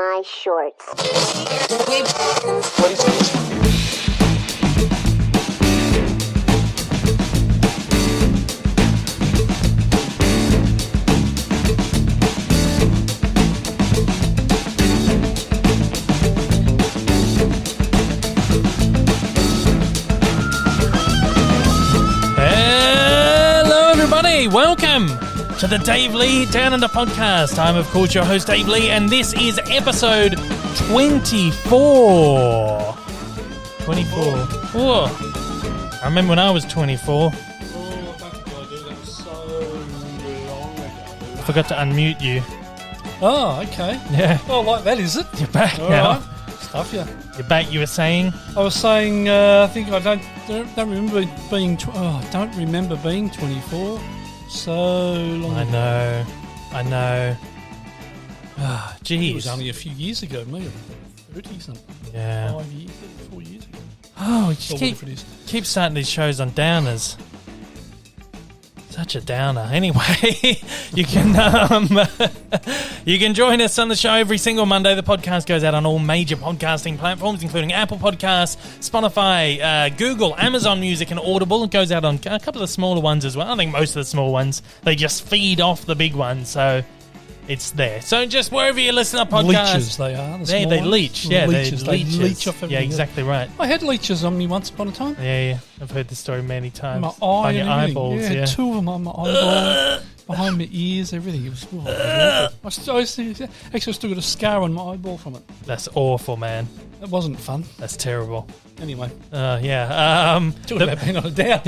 my shorts. Welcome to the Dave Lee Down Under podcast. I'm, of course, your host, Dave Lee, and this is episode 24. 24. Oh, I remember when I was 24. Oh, don't think I do. That was so long ago. I forgot to unmute you. Oh, okay. Yeah. Oh, like that, is it? You're back All now. right. Stuff you. You're back, you were saying? I was saying, I think I don't remember being. I don't remember being 24. So long. I know. Ah, jeez. It was only a few years ago, me. 30 something. Yeah. 5 years, 4 years ago. Oh, we Or just whatever it is. keep starting these shows on downers. Such a downer. Anyway, you can join us on the show every single Monday. The podcast goes out on all major podcasting platforms, including Apple Podcasts, Spotify, Google, Amazon Music, and Audible. It goes out on a couple of the smaller ones as well. I think most of the small ones, they just feed off the big ones, so it's there. So just wherever you listen to podcasts. Leeches, they are. The They small leech. ones. Yeah, Leeches. they They leech off everything. Yeah, exactly right. I had leeches on me once upon a time. Yeah. I've heard this story many times. My eye on and your everything. eyeballs, yeah. Two of them on my eyeball, behind my ears, everything. It was I still got a scar on my eyeball from it. That's awful, man. It wasn't fun. That's terrible. Anyway, Yeah. talking about being on a down.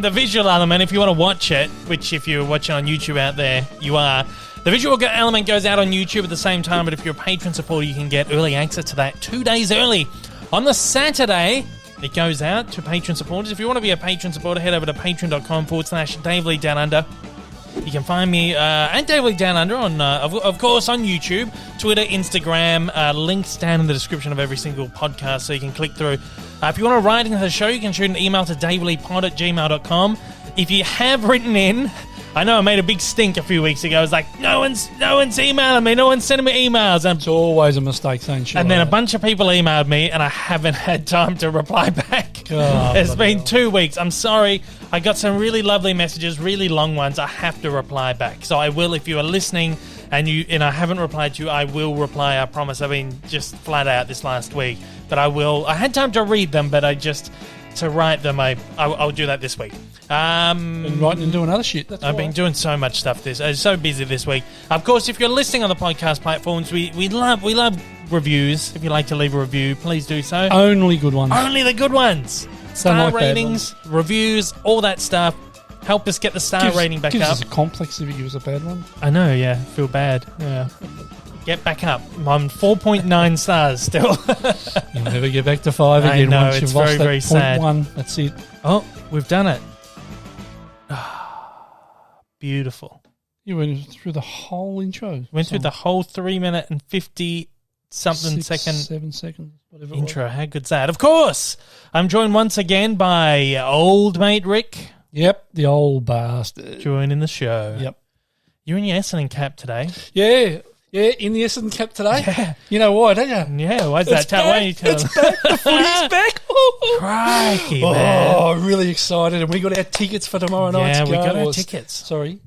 The visual element, if you want to watch it, which if you're watching on YouTube out there, you are. The visual element goes out on YouTube at the same time, but if you're a patron supporter, you can get early access to that 2 days early. On the Saturday, it goes out to patron supporters. If you want to be a patron supporter, head over to patreon.com/Dave Lee Down Under. You can find me at Dave Lee Down Under on, of course, on YouTube, Twitter, Instagram. Links down in the description of every single podcast, so you can click through. If you want to write into the show, you can shoot an email to daveleepod@gmail.com. If you have written in, I know I made a big stink a few weeks ago. I was like, no one's emailing me, no one's sending me emails. It's always a mistake saying shit. And then like a bunch of people emailed me, and I haven't had time to reply back. It's been 2 weeks. I'm sorry. I got some really lovely messages, really long ones. I have to reply back. So I will, if you are listening and I haven't replied to you, I will reply. I promise. I've been just flat out this last week. But I will. I had time to read them, but to write them, I'll do that this week. Been writing and doing other shit. I've been doing so much stuff. I'm so busy this week. Of course, if you're listening on the podcast platforms, we love reviews. If you'd like to leave a review, please do so. Only good ones. Only the good ones. Star like ratings, reviews, all that stuff. Help us get the star rating back gives up. us a complex if it gives a bad one. I know, yeah. Feel bad. Yeah. Get back up. I'm on 4.9 stars still. You'll never get back to 5 I again know, once it's you've lost very, that very sad. 0.1. That's it. Oh, we've done it. Beautiful. You went through the whole intro. Went through the whole 3 minute and 50-something second 7 seconds, whatever intro. How good's that? Of course, I'm joined once again by old mate Rick. Yep, the old bastard. Joining the show. Yep. You're in your Essendon cap today. Yeah, in the Essendon cap today. Yeah. You know why, don't you? Yeah, why's that? Why are you telling It's back. The footy's back. Crikey, man. Oh, really excited. And we got our tickets for tomorrow night. Yeah, we got our tickets. Sorry.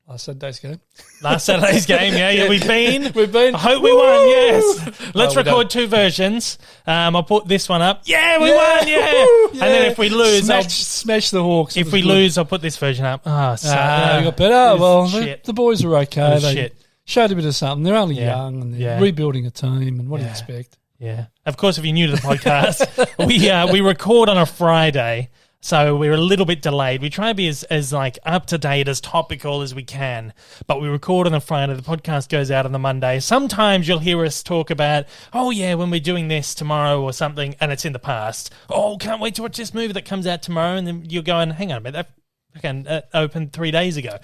Last Saturday's game. Last Saturday's game, yeah, we've been. We've been. I hope we won, yes. Let's No, we record don't. two versions. I'll put this one up. Yeah, we won, yeah. Woo-hoo, And then if we lose, smash the Hawks. if we lose, I'll put this version up. Oh, we got better. Well, shit. the boys are okay. They Shit. showed a bit of something. They're only Yeah. young and they're Yeah. rebuilding a team. And what do you Yeah. expect? Yeah. Of course, if you're new to the podcast, we record on a Friday, so we're a little bit delayed. We try to be as like up to date, as topical as we can, but we record on a Friday. The podcast goes out on the Monday. Sometimes you'll hear us talk about, oh yeah, when we're doing this tomorrow or something, and it's in the past. Oh, can't wait to watch this movie that comes out tomorrow, and then you're going, hang on a minute, that opened 3 days ago,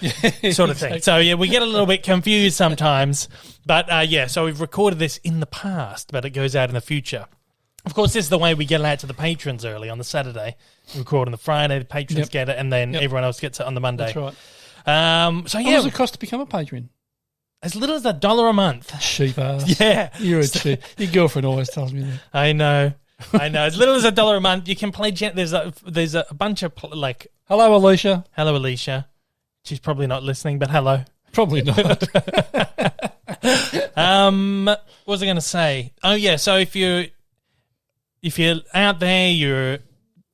sort of thing. Exactly. So yeah, we get a little bit confused sometimes, but so we've recorded this in the past, but it goes out in the future. Of course, this is the way we get it out to the patrons early on the Saturday. We record on the Friday, the patrons get it, and then everyone else gets it on the Monday. That's right. So How yeah, does it cost to become a patron? As little as $1 a month. Cheap ass. Yeah. You're a cheap. Your girlfriend always tells me that. I know. As little as $1 a month, you can play. There's a bunch of Hello, Alicia. Hello, Alicia. She's probably not listening, but hello. Probably not. What was I going to say? Oh yeah. So if you're out there, you're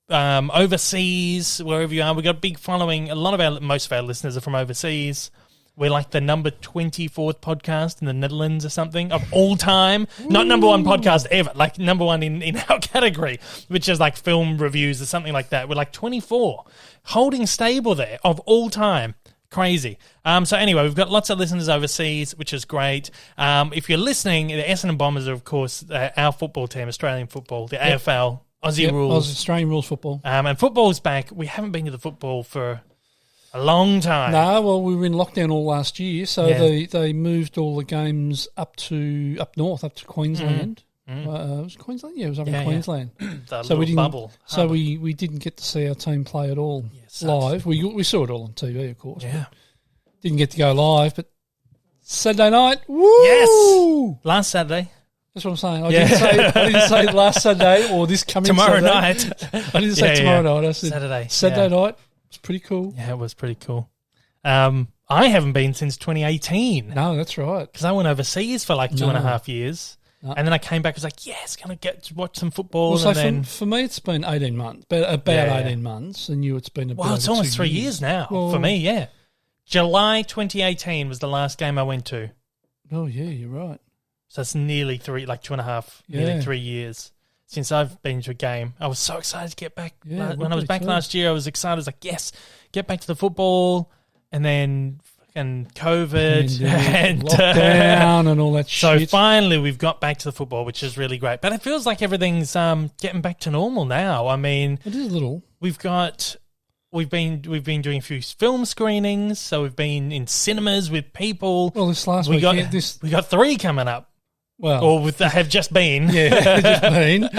overseas, wherever you are, we've got a big following. Most of our listeners are from overseas. We're like the number 24th podcast in the Netherlands or something of all time. Not number one podcast ever, like number one in our category, which is like film reviews or something like that. We're like 24, holding stable there of all time. Crazy. So anyway, we've got lots of listeners overseas, which is great. If you're listening, the Essendon Bombers are, of course, our football team, Australian football, the AFL, Aussie rules. Australian rules football. And football's back. We haven't been to the football for a long time. No, well, we were in lockdown all last year, so they moved all the games up north, up to Queensland. It was Queensland? Yeah, it was up in Queensland. So we didn't bubble. So we didn't get to see our team play at all live. We saw it all on TV, of course. Yeah. Didn't get to go live, but Saturday night, woo! Yes! Last Saturday. That's what I'm saying. I didn't say last Saturday or this coming tomorrow Saturday. night. I didn't say tomorrow night. I said Saturday night. It's pretty cool. Yeah, it was pretty cool. I haven't been since 2018. No, that's right. Because I went overseas for like 2.5 years. No. And then I came back, I was like, yes, going to get to watch some football. Well, so and then for me, it's been 18 months, about 18 months, and you, it's been a bit it's almost 3 years now for me, yeah. July 2018 was the last game I went to. Oh, yeah, you're right. So it's nearly 2.5, nearly 3 years since I've been to a game. I was so excited to get back. When I was back last year, I was excited. I was like, yes, get back to the football. And then fucking COVID and lockdown and all that shit. So finally we've got back to the football, which is really great. But it feels like everything's getting back to normal now. I mean, it is a little. We've been doing a few film screenings, so we've been in cinemas with people. Well, this last week we got 3 coming up. Well, or have just been. Yeah, just been. we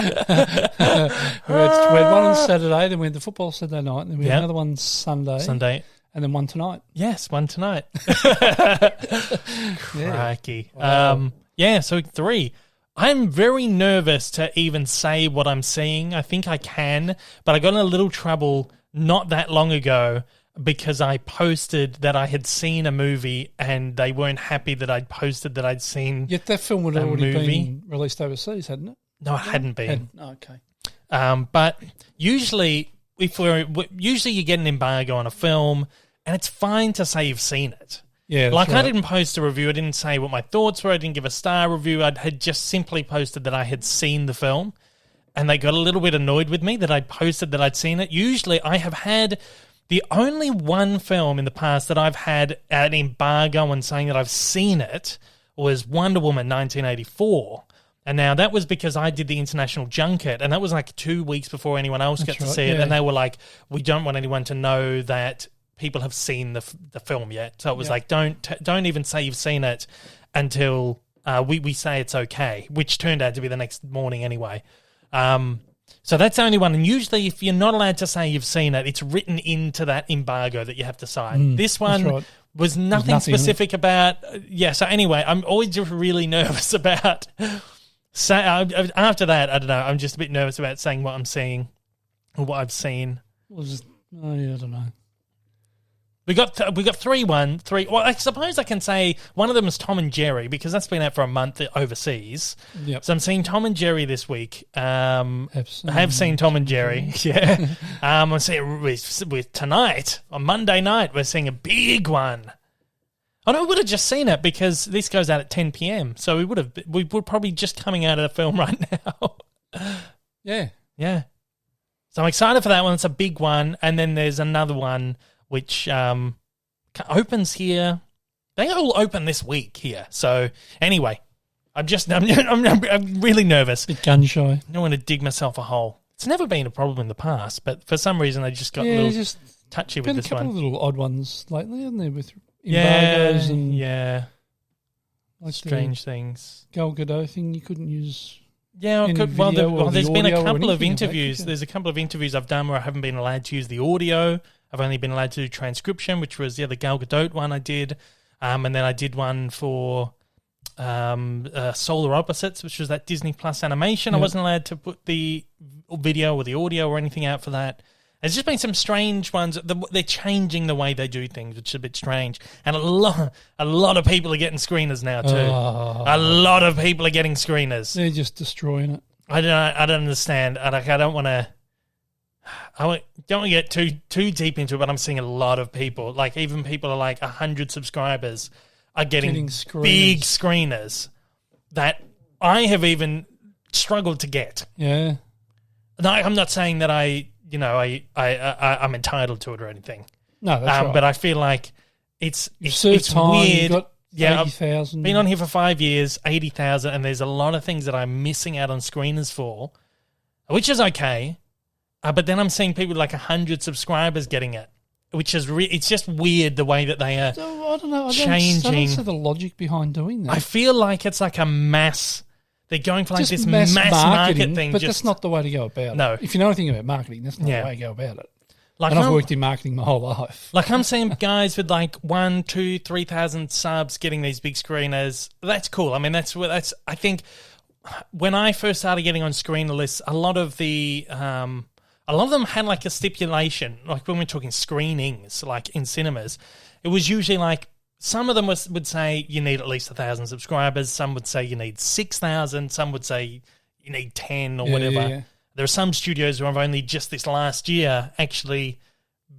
had one on Saturday, then we had the football Saturday night, and then we had another one Sunday. And then one tonight. Yes, one tonight. Crikey. Wow. So 3. I'm very nervous to even say what I'm seeing. I think I can, but I got in a little trouble not that long ago because I posted that I had seen a movie and they weren't happy that I'd posted that I'd seen Yet that film would have already been released overseas, hadn't it? No, it hadn't been. Okay. But usually you get an embargo on a film and it's fine to say you've seen it. Yeah, like right. I didn't post a review. I didn't say what my thoughts were. I didn't give a star review. I had just simply posted that I had seen the film, and they got a little bit annoyed with me that I'd posted that I'd seen it. Usually I have had the only one film in the past that I've had an embargo on saying that I've seen it was Wonder Woman 1984. And now that was because I did the international junket, and that was like 2 weeks before anyone else got to see it. And they were like, we don't want anyone to know that people have seen the film yet. So it was like, don't even say you've seen it until we say it's okay, which turned out to be the next morning anyway. So that's the only one. And usually if you're not allowed to say you've seen it, it's written into that embargo that you have to sign. This one was nothing specific about... so anyway, I'm always just really nervous about... after that, I don't know, I'm just a bit nervous about saying what I'm seeing or what I've seen. I don't know. We got 3. Well, I suppose I can say one of them is Tom and Jerry because that's been out for a month overseas. Yep. So I'm seeing Tom and Jerry this week. I have seen Tom and Jerry. Yeah. I'm seeing with tonight on Monday night. We're seeing a big one. Oh no, we would have just seen it because this goes out at 10 p.m. So we were probably just coming out of the film right now. Yeah. So I'm excited for that one. It's a big one, and then there's another one which opens here. They all open this week here. So anyway, I'm really nervous. Bit gun shy. I don't want to dig myself a hole. It's never been a problem in the past, but for some reason I just got a little touchy with this one. Been a couple of little odd ones lately, haven't there, with embargoes and like strange things. Gal Gadot thing you couldn't use. Yeah, there's been a couple of interviews. There's a couple of interviews I've done where I haven't been allowed to use the audio. I've only been allowed to do transcription, which was the Gal Gadot one I did. And then I did one for Solar Opposites, which was that Disney Plus animation. I wasn't allowed to put the video or the audio or anything out for that. There's just been some strange ones. They're changing the way they do things, which is a bit strange. And a lot of people are getting screeners now too. A lot of people are getting screeners. They're just destroying it. I don't understand. I don't want to. Don't want to get too deep into it, but I'm seeing a lot of people, like even people are like 100 subscribers, are getting big screeners that I have even struggled to get. Yeah. No, I'm not saying that I'm entitled to it or anything. No, that's right. But I feel like it's time, weird. Got 80,000. I've been on here for 5 years, 80,000, and there's a lot of things that I'm missing out on screeners for, which is okay. But then I'm seeing people with like 100 subscribers getting it, which is it's just weird the way that they are changing. I don't see the logic behind doing that. I feel like it's like a mass. They're going for like just this mass market thing. But that's not the way to go about it. No. If you know anything about marketing, that's not the way to go about it. Like and I've worked in marketing my whole life. Like I'm seeing guys with like 1, 2, 3,000 subs getting these big screeners. That's cool. I mean, that's I think when I first started getting on screener lists, a lot of them had like a stipulation, like when we're talking screenings, like in cinemas, it was usually like some of them would say you need at least 1,000 subscribers. Some would say you need 6,000. Some would say you need 10 or whatever. Yeah. There are some studios who have only just this last year actually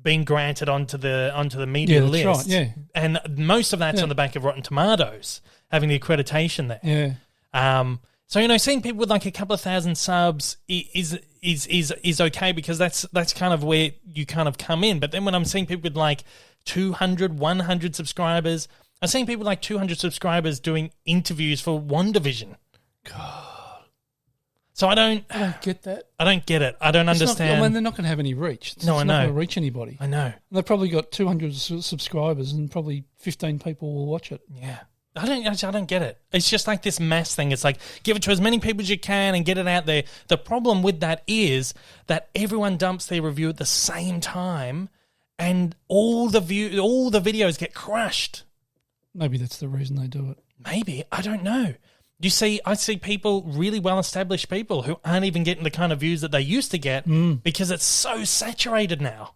been granted onto the media list. Right, yeah. And most of that's on the back of Rotten Tomatoes, having the accreditation there. Yeah. So, seeing people with like a couple of thousand subs is okay because that's kind of where you kind of come in. But then when I'm seeing people with like 200, 100 subscribers, I'm seeing people with like 200 subscribers doing interviews for WandaVision. God. So I don't get that. I don't get it. I don't understand. They're not going to have any reach. It's I know. not going to reach anybody. I know. They've probably got 200 subscribers and probably 15 people will watch it. Yeah. I don't get it. It's just like this mass thing. It's like give it to as many people as you can and get it out there. The problem with that is that everyone dumps their review at the same time and all the videos get crushed. Maybe that's the reason they do it. Maybe. I don't know. I see people, really well-established people who aren't even getting the kind of views that they used to get because it's so saturated now.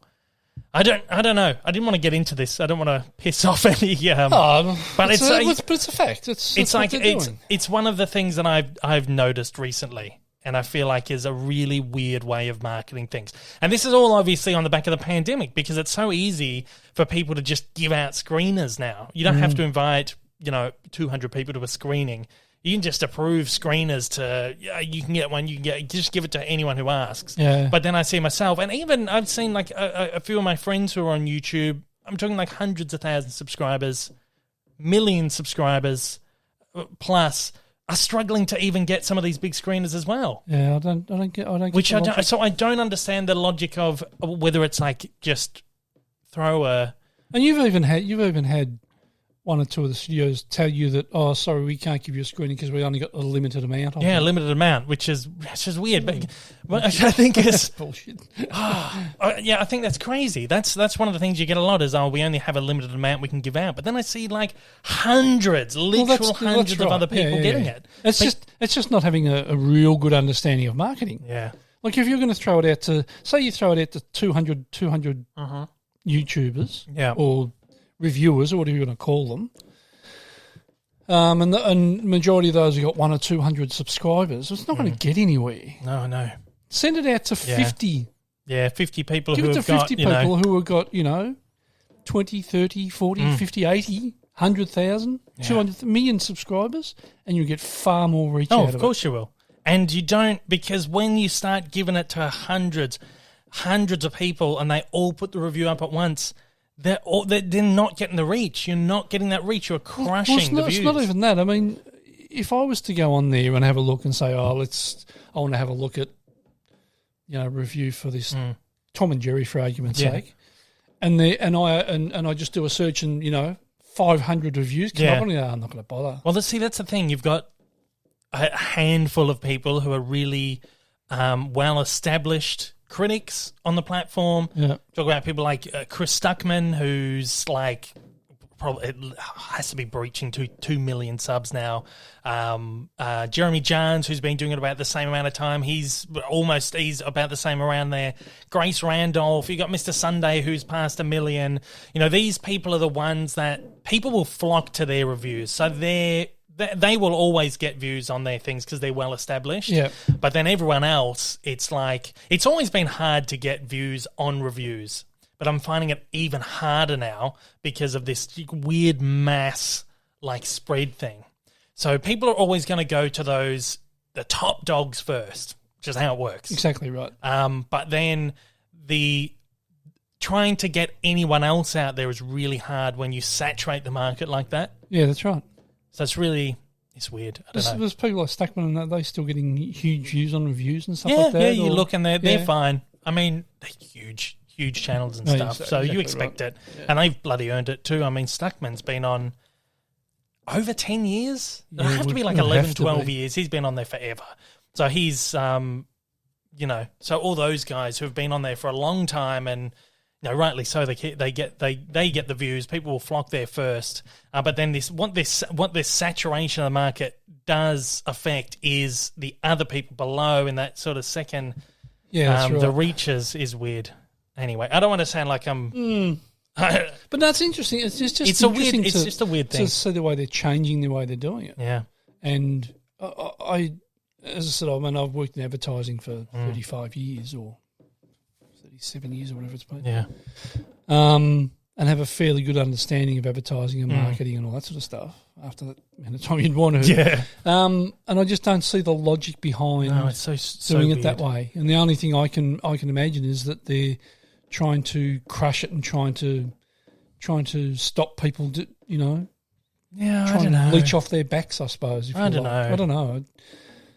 I don't know. I didn't want to get into this. I don't want to piss off any. But it's a fact. It's one of the things that I've noticed recently, and I feel like is a really weird way of marketing things. And this is all obviously on the back of the pandemic because it's so easy for people to just give out screeners now. You don't have to invite 200 people to a screening. You can just approve screeners to, you can get one, just give it to anyone who asks. Yeah. But then I see myself, and even I've seen like a few of my friends who are on YouTube, I'm talking like hundreds of thousands of subscribers, million subscribers plus, are struggling to even get some of these big screeners as well. Yeah, I don't get so I don't understand the logic of whether it's like just throw a... And you've even had one or two of the studios tell you that, oh, sorry, we can't give you a screening because we only got a limited amount. A limited amount, which is weird. But I think it's bullshit. I think that's crazy. That's one of the things you get a lot is, we only have a limited amount we can give out. But then I see like hundreds of other people getting it. It's just not having a real good understanding of marketing. Yeah. Like if you're going to throw it out to, say you throw it out to 200 YouTubers or reviewers or whatever you want to call them, and majority of those have got 100 or 200 subscribers. It's not going to get anywhere. No. Send it out to 50. Yeah, 50 people Give who it to have 50 people who have got, 20, 30, 40, 50, 80, 100,000, 200 million subscribers, and you'll get far more reach out of it. Of course you will. And you don't, because when you start giving it to hundreds of people and they all put the review up at once, they're not getting the reach. You're not getting that reach. You're crushing the views. It's not even that. I mean, if I was to go on there and have a look and say, I want to have a look at, review for this Tom and Jerry, for argument's sake, and I just do a search and 500 reviews come up, and I'm not going to bother. Well, that's the thing. You've got a handful of people who are really well-established critics on the platform. Yeah. Talk about people like Chris Stuckman, who's like it has to be breaching 2 million subs now. Jeremy Jahns, who's been doing it about the same amount of time, he's about the same around there. Grace Randolph, you got Mr. Sunday, who's past 1 million. You know, these people are the ones that people will flock to their reviews. So they will always get views on their things because they're well established. Yeah. But then everyone else, it's like, it's always been hard to get views on reviews. But I'm finding it even harder now because of this weird mass like spread thing. So people are always going to go to the top dogs first, which is how it works. Exactly right. But then trying to get anyone else out there is really hard when you saturate the market like that. Yeah, that's right. So it's weird. I don't know. There's people like Stackman and that, they still getting huge views on reviews and stuff Yeah, like that. yeah, you look and they're fine. I mean, they're huge channels and stuff. So exactly you expect right. it. Yeah. And they've bloody earned it too. I mean, Stuckman's been on over 10 years. It'll have to be like 11, 12 years. He's been on there forever. So he's, so all those guys who have been on there for a long time and, rightly so, they get the views. People will flock there first. But then what this saturation of the market does affect is the other people below in that sort of second. Yeah, that's right. The reaches is weird. Anyway, I don't want to sound like I'm. But that's interesting. It's just it's just a weird thing to see the way they're changing the way they're doing it. Yeah, and I as I said, I've worked in advertising for 35 years or 37 years or whatever it's been. Yeah, and have a fairly good understanding of advertising and marketing and all that sort of stuff. After that amount of time you'd want to, yeah. And I just don't see the logic behind it's so doing weird. it that way. And the only thing I can imagine is that they're trying to crush it and trying to stop people, Yeah, trying to leech off their backs, I suppose. I don't know. I don't know.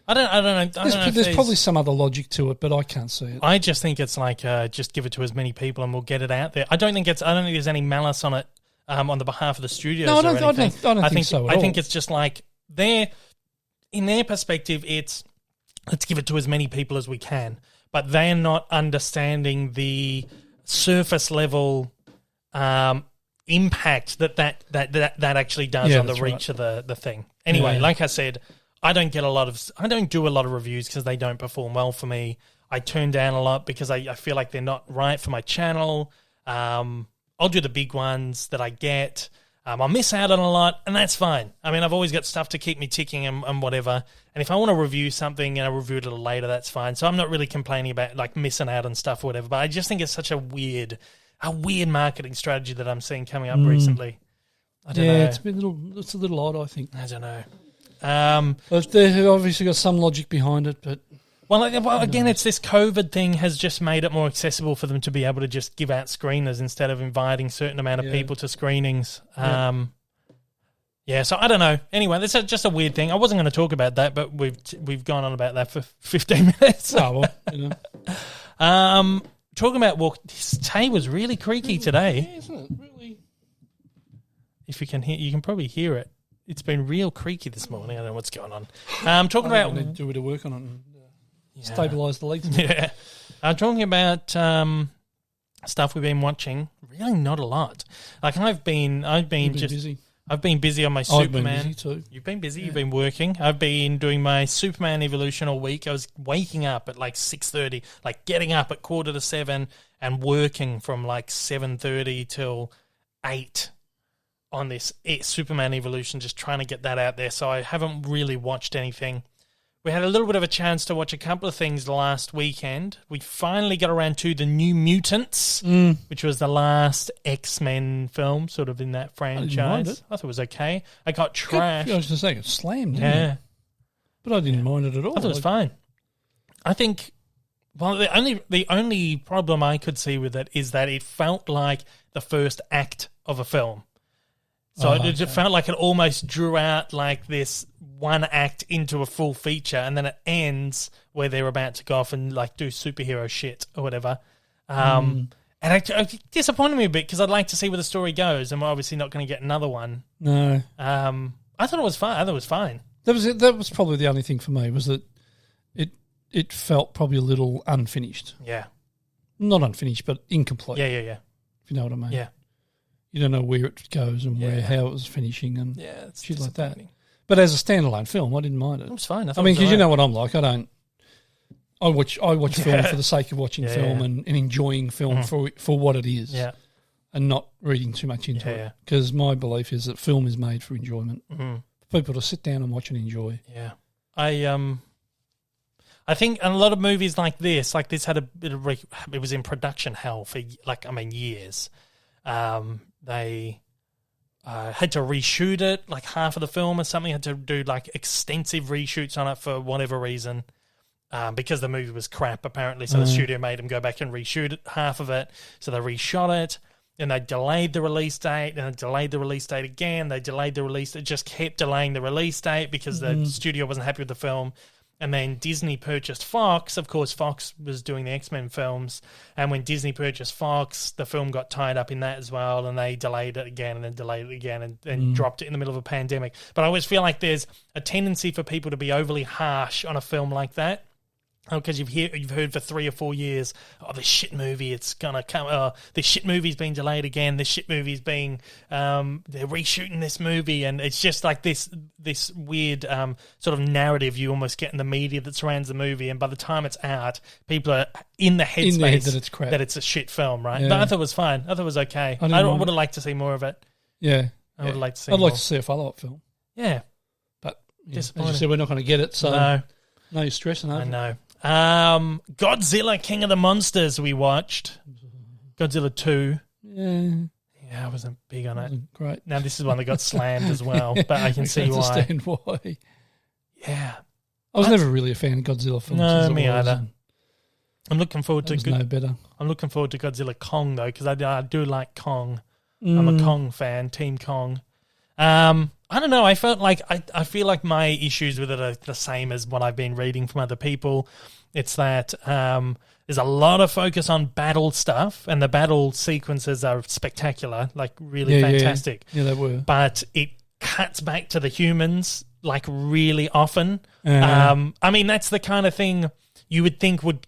I don't know. There's probably some other logic to it, but I can't see it. I just think it's like just give it to as many people and we'll get it out there. I don't think there's any malice on it on the behalf of the studios. No, I don't think so at all. I think it's just like in their perspective, it's let's give it to as many people as we can, but they're not understanding the surface level impact that actually does on the reach of the thing. Anyway, like I said, I don't do a lot of reviews because they don't perform well for me. I turn down a lot because I feel like they're not right for my channel. I'll do the big ones that I get. I'll miss out on a lot, and that's fine. I mean, I've always got stuff to keep me ticking and whatever. And if I want to review something and I review it a little later, that's fine. So I'm not really complaining about like missing out on stuff or whatever. But I just think it's such a weird marketing strategy that I'm seeing coming up recently. I don't know. It's a little odd, I think. I don't know. But they've obviously got some logic behind it, but well, again, it's this COVID thing has just made it more accessible for them to be able to just give out screeners instead of inviting a certain amount of people to screenings. So I don't know. Anyway, this is just a weird thing. I wasn't going to talk about that, but we've gone on about that for 15 minutes. Oh, well, talking about this tay was really creaky today. Yeah, isn't it? Really? If you can hear, you can probably hear it. It's been real creaky this morning. I don't know what's going on. Talking about need to do a bit of work on it and stabilise the legs. Yeah. Talking about stuff we've been watching. Really, not a lot. Like I've been busy. I've been busy on my Superman. I've been busy too. You've been busy. Yeah. You've been working. I've been doing my Superman Evolution all week. I was waking up at like 6:30, like getting up at 6:45 and working from like 7:30 till 8 on this Superman Evolution, just trying to get that out there. So I haven't really watched anything. We had a little bit of a chance to watch a couple of things last weekend. We finally got around to The New Mutants, which was the last X-Men film sort of in that franchise. I thought it was okay. I got trashed. I was just saying, it slammed, didn't it? But I didn't mind it at all. I thought it was fine. I think, well, the only problem I could see with it is that it felt like the first act of a film. So it felt like it almost drew out like this one act into a full feature, and then it ends where they're about to go off and like do superhero shit or whatever. And it disappointed me a bit because I'd like to see where the story goes, and we're obviously not going to get another one. No. I thought it was fine. I thought it was fine. That was probably the only thing for me, was that it felt probably a little unfinished. Yeah. Not unfinished, but incomplete. Yeah. If you know what I mean. Yeah. you don't know where it goes and how it was finishing and it's shit like that. But as a standalone film, I didn't mind it. It was fine. I mean, because you know what I'm like. I watch film for the sake of watching film and enjoying film for what it is. Yeah. And not reading too much into it. Because my belief is that film is made for enjoyment. For people to sit down and watch and enjoy. Yeah. I think a lot of movies like this had a bit of it was in production hell for years. They had to reshoot it, like half of the film or something, had to do like extensive reshoots on it for whatever reason. Because the movie was crap, apparently. So the studio made them go back and reshoot it, half of it. So they reshot it, and they delayed the release date, and they delayed the release date again. They delayed the release. It just kept delaying the release date because the studio wasn't happy with the film. And then Disney purchased Fox. Of course, Fox was doing the X-Men films. And when Disney purchased Fox, the film got tied up in that as well. And they delayed it again and then delayed it again and dropped it in the middle of a pandemic. But I always feel like there's a tendency for people to be overly harsh on a film like that. Because you've heard for 3 or 4 years, this shit movie, it's gonna come. This shit movie's being delayed again. This shit movie's being they're reshooting this movie, and it's just like this weird sort of narrative you almost get in the media that surrounds the movie. And by the time it's out, people are in the headspace that it's crap, that it's a shit film, right? Yeah. But I thought it was fine. I thought it was okay. I would have liked to see more of it. Yeah, I would have liked to see. I'd more. like to see a follow-up film. Yeah, but as you said, we're not going to get it. So no stressing over. I know. Godzilla King of the Monsters we watched. Godzilla 2. Yeah, I wasn't big on it. Great. Now this is one that got slammed as well, but I can see why. I understand why. Yeah. I was never really a fan of Godzilla films. No, me either. I'm looking forward to no better. I'm looking forward to Godzilla Kong though, because I do like Kong. I'm a Kong fan, Team Kong. I don't know. I felt like I feel like my issues with it are the same as what I've been reading from other people. It's that there's a lot of focus on battle stuff, and the battle sequences are spectacular, like really fantastic. Yeah, they were. But it cuts back to the humans like really often. I mean, that's the kind of thing you would think would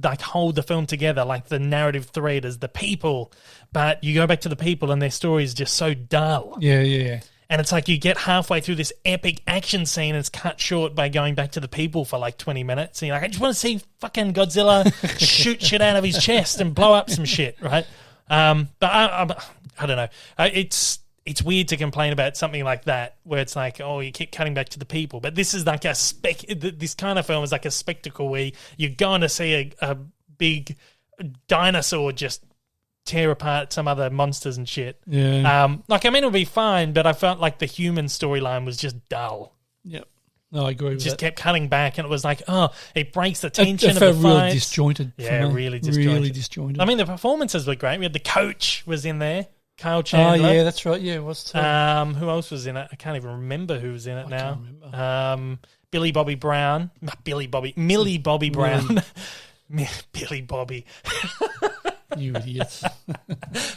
like hold the film together, like the narrative thread is the people. But you go back to the people, and their story is just so dull. Yeah. And it's like you get halfway through this epic action scene and it's cut short by going back to the people for like 20 minutes. And you're like, I just want to see fucking Godzilla shoot shit out of his chest and blow up some shit, right? But I don't know. It's weird to complain about something like that where it's like, oh, you keep cutting back to the people. But this is like this kind of film is like a spectacle where you're going to see a big dinosaur just tear apart some other monsters and shit. Yeah. It'll be fine, but I felt like the human storyline was just dull. Yep. No, I agree with that. Just kept cutting back, and it was like, it breaks the tension of the fight. Really disjointed. Yeah, really disjointed. I mean, the performances were great. We had the coach was in there, Kyle Chandler. Oh, yeah, that's right. Yeah, it was too. Who else was in it? I can't even remember who was in it now. Millie Bobby Brown. Billy Bobby Brown. Billy Bobby. You idiots.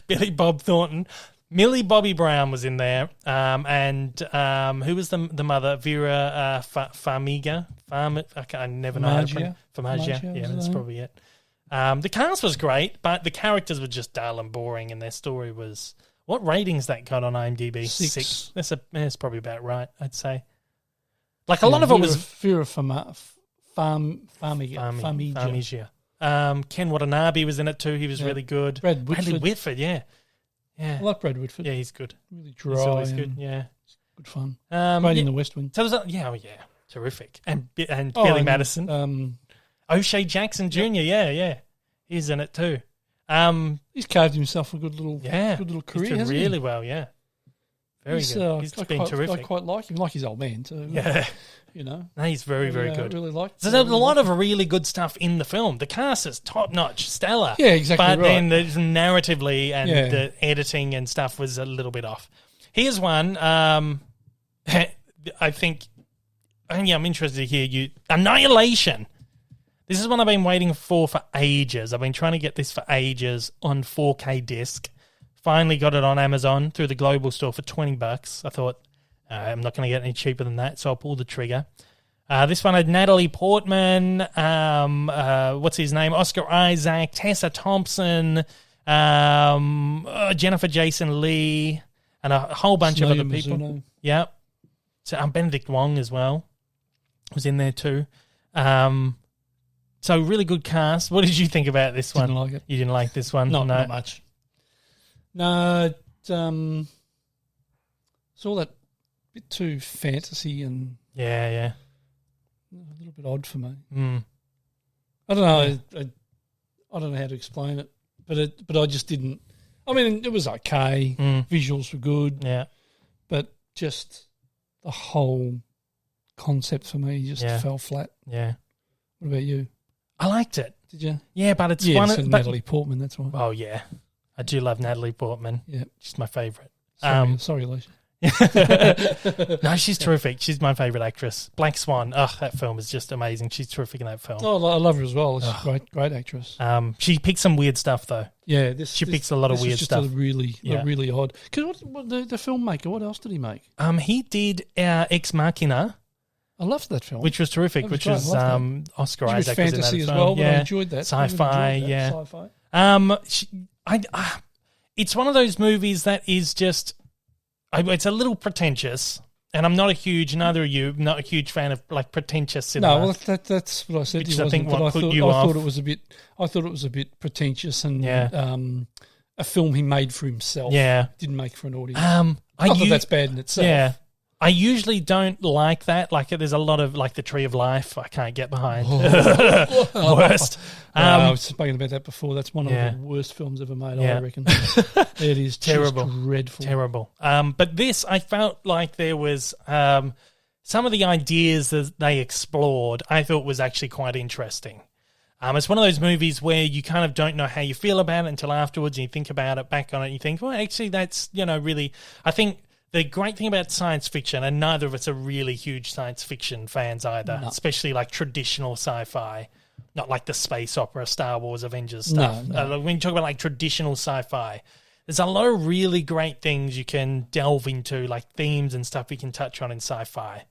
Billy Bob Thornton. Millie Bobby Brown was in there. And who was the mother? Vera Farmiga? I never know how to pronounce Farmiga. Yeah, that's probably it. The cast was great, but the characters were just dull and boring, and their story was... What ratings that got on IMDb? 6. That's probably about right, I'd say. Like a lot of it was... Vera Farmiga. Ken Watanabe was in it too. He was really good. Bradley Whitford, yeah. I like Brad Whitford. Yeah, he's good. Really dry. He's always good, yeah. Good fun. Great in the West Wing. So terrific. And Billy Madison. O'Shea Jackson Jr., yeah. He's in it too. He's carved himself a good little career, he's done really well, yeah. Very good. He's been terrific. I quite like him, like his old man too. Yeah. You know, no, he's very good. Really like. There's a lot of really good stuff in the film. The cast is top notch, stellar. Yeah, exactly. But then there's narratively and the editing and stuff was a little bit off. Here's one. I'm interested to hear you. Annihilation. This is one I've been waiting for ages. I've been trying to get this for ages on 4K disc. Finally got it on Amazon through the global store for $20. I thought, I'm not going to get any cheaper than that, so I'll pull the trigger. This one had Natalie Portman, what's his name? Oscar Isaac, Tessa Thompson, Jennifer Jason Leigh, and a whole bunch of other people. Mizuno. Yep. So Benedict Wong as well was in there too. So really good cast. What did you think about this one? Didn't like it. You didn't like this one? Not much. No, it's all that bit too fantasy and yeah. a little bit odd for me. Mm. I don't know. I don't know how to explain it, but I just didn't. I mean, it was okay. Visuals were good. Yeah. But just the whole concept for me just fell flat. Yeah. What about you? I liked it. Did you? Yeah, but it's one of Natalie Portman. That's why. Oh yeah, I do love Natalie Portman. Yeah, she's my favourite. Sorry, Alicia. No, she's terrific. She's my favourite actress. Black Swan. Oh, that film is just amazing. She's terrific in that film. Oh, I love her as well. She's a great actress. She picks some weird stuff though. Yeah, she picks a lot of weird stuff. Just really odd. Because the filmmaker, what else did he make? He did Ex Machina. I loved that film, which was terrific. Which was Oscar Isaac was in that fantasy as film. well. But yeah. I enjoyed that. Sci-fi. Sci-fi. It's one of those movies that is just. It's a little pretentious, and I'm not a huge. Neither are you. Not a huge fan of like pretentious cinema. No, well, that's what I said. Which I think what put you off. I thought it was a bit pretentious and a film he made for himself. Yeah, didn't make for an audience. I thought that's bad in itself. Yeah. I usually don't like that. Like, there's a lot of, like, The Tree of Life I can't get behind. Worst. I was speaking about that before. That's one of the worst films ever made, I reckon. It is terrible. Just dreadful. Terrible. But this, I felt like there was some of the ideas that they explored, I thought was actually quite interesting. It's one of those movies where you kind of don't know how you feel about it until afterwards, and you think about it, back on it, and you think, well, actually, that's, really... I think... The great thing about science fiction, and neither of us are really huge science fiction fans either, especially like traditional sci-fi, not like the space opera, Star Wars, Avengers stuff. No. When you talk about like traditional sci-fi, there's a lot of really great things you can delve into, like themes and stuff you can touch on in sci-fi.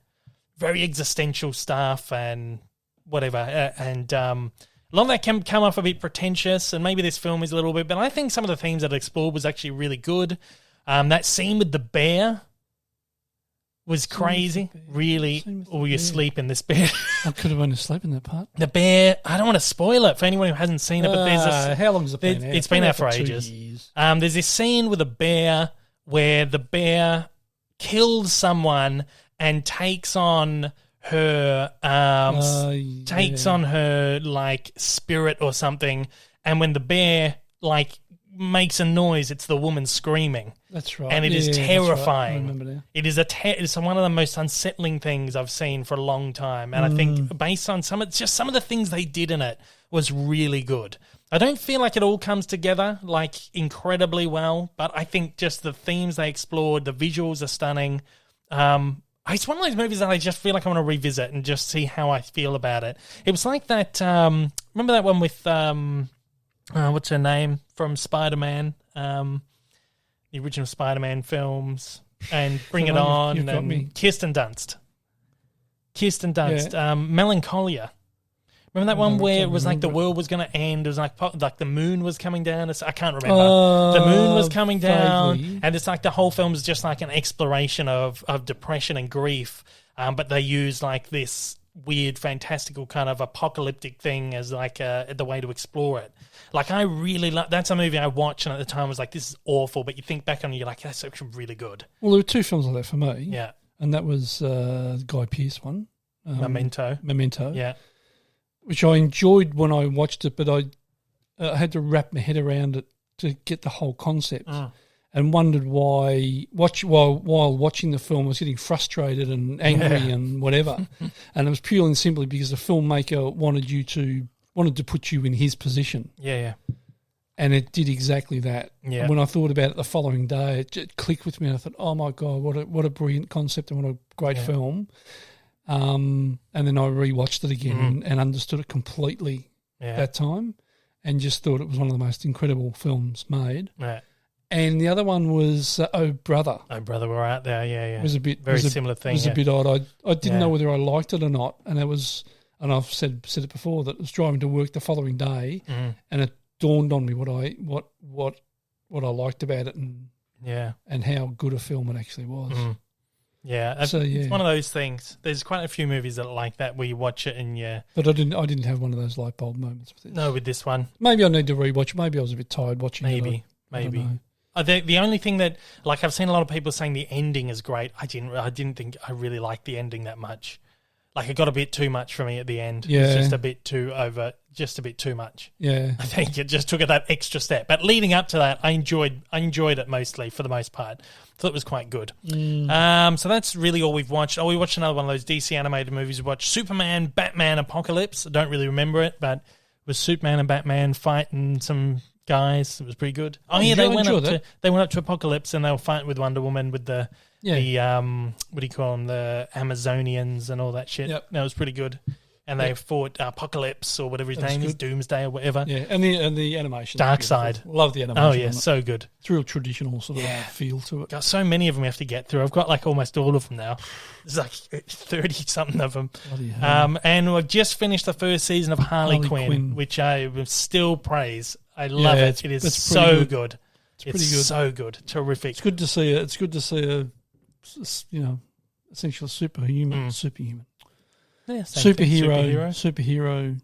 Very existential stuff and whatever. And a lot of that can come off a bit pretentious, and maybe this film is a little bit, but I think some of the themes that it explored was actually really good. That scene with the bear was crazy. Really, or were you asleep in this bear? I could have been asleep in that part. The bear, I don't want to spoil it for anyone who hasn't seen it, but there's how long has it been out? It's been out for ages. 2 years. There's this scene with a bear where the bear kills someone and takes on her on her like spirit or something, and when the bear like makes a noise, it's the woman screaming. That's right. And it is terrifying. Right. I remember now. It is it's one of the most unsettling things I've seen for a long time. And I think based on some of the things they did in it was really good. I don't feel like it all comes together like incredibly well, but I think just the themes they explored, the visuals are stunning. It's one of those movies that I just feel like I want to revisit and just see how I feel about it. It was like that, remember that one with... what's her name from Spider-Man? The original Spider-Man films, and Bring It On, and Kirsten Dunst. Melancholia. Remember that one where it was like the world was going to end? It was like the moon was coming down. I can't remember. The moon was coming down, vaguely. And it's like the whole film is just like an exploration of depression and grief. But they use like this weird, fantastical kind of apocalyptic thing as like the way to explore it. Like I really like that's a movie I watched and at the time was like, this is awful, but you think back on it, you're like, that's actually really good. Well, there were two films like that for me. Yeah. And that was the Guy Pearce one. Memento. Yeah. Which I enjoyed when I watched it, but I had to wrap my head around it to get the whole concept. And wondered why, while watching the film, I was getting frustrated and angry and whatever. And it was purely and simply because the filmmaker wanted to put you in his position. Yeah. And it did exactly that. Yeah. And when I thought about it the following day, it clicked with me, and I thought, "Oh my God, what a brilliant concept and what a great film!" And then I rewatched it again and understood it completely that time, and just thought it was one of the most incredible films made. Right. And the other one was Oh Brother. Oh Brother, we're out there. Yeah. It was a bit similar thing. It was a bit odd. I didn't know whether I liked it or not, and I've said it before that I was driving to work the following day, and dawned on me what I liked about it and how good a film it actually was. Mm. Yeah, so, it's one of those things. There's quite a few movies that are like that where you watch it and But I didn't have one of those light bulb moments with this. No, with this one. Maybe I need to rewatch it. Maybe I was a bit tired watching it. Maybe. I think the only thing that, like, I've seen a lot of people saying the ending is great. I didn't think I really liked the ending that much. Like, it got a bit too much for me at the end. Yeah. It's just a bit too over, just a bit too much. Yeah. I think it just took it that extra step. But leading up to that, I enjoyed it mostly, for the most part. Thought it was quite good. So that's really all we've watched. We watched another one of those DC animated movies. We watched Superman, Batman, Apocalypse. I don't really remember it, but it was Superman and Batman fighting some guys. It was pretty good. They went up to Apocalypse and they were fighting with Wonder Woman with the what do you call them, the Amazonians and all that shit. Yep. That was pretty good. And they fought Apocalypse or whatever his name is, Doomsday or whatever. Yeah, and the animation. Darkseid. Love the animation. Oh yeah, so good. It's a real traditional sort of feel to it. Got so many of them we have to get through. I've got like almost all of them now. There's like 30-something of them. And we've just finished the first season of Harley Quinn, which I will still praise. I love it. It is so good. It's pretty good. So good. Terrific. It's good to see it. It's good to see a essentially superhuman. Yeah, superhero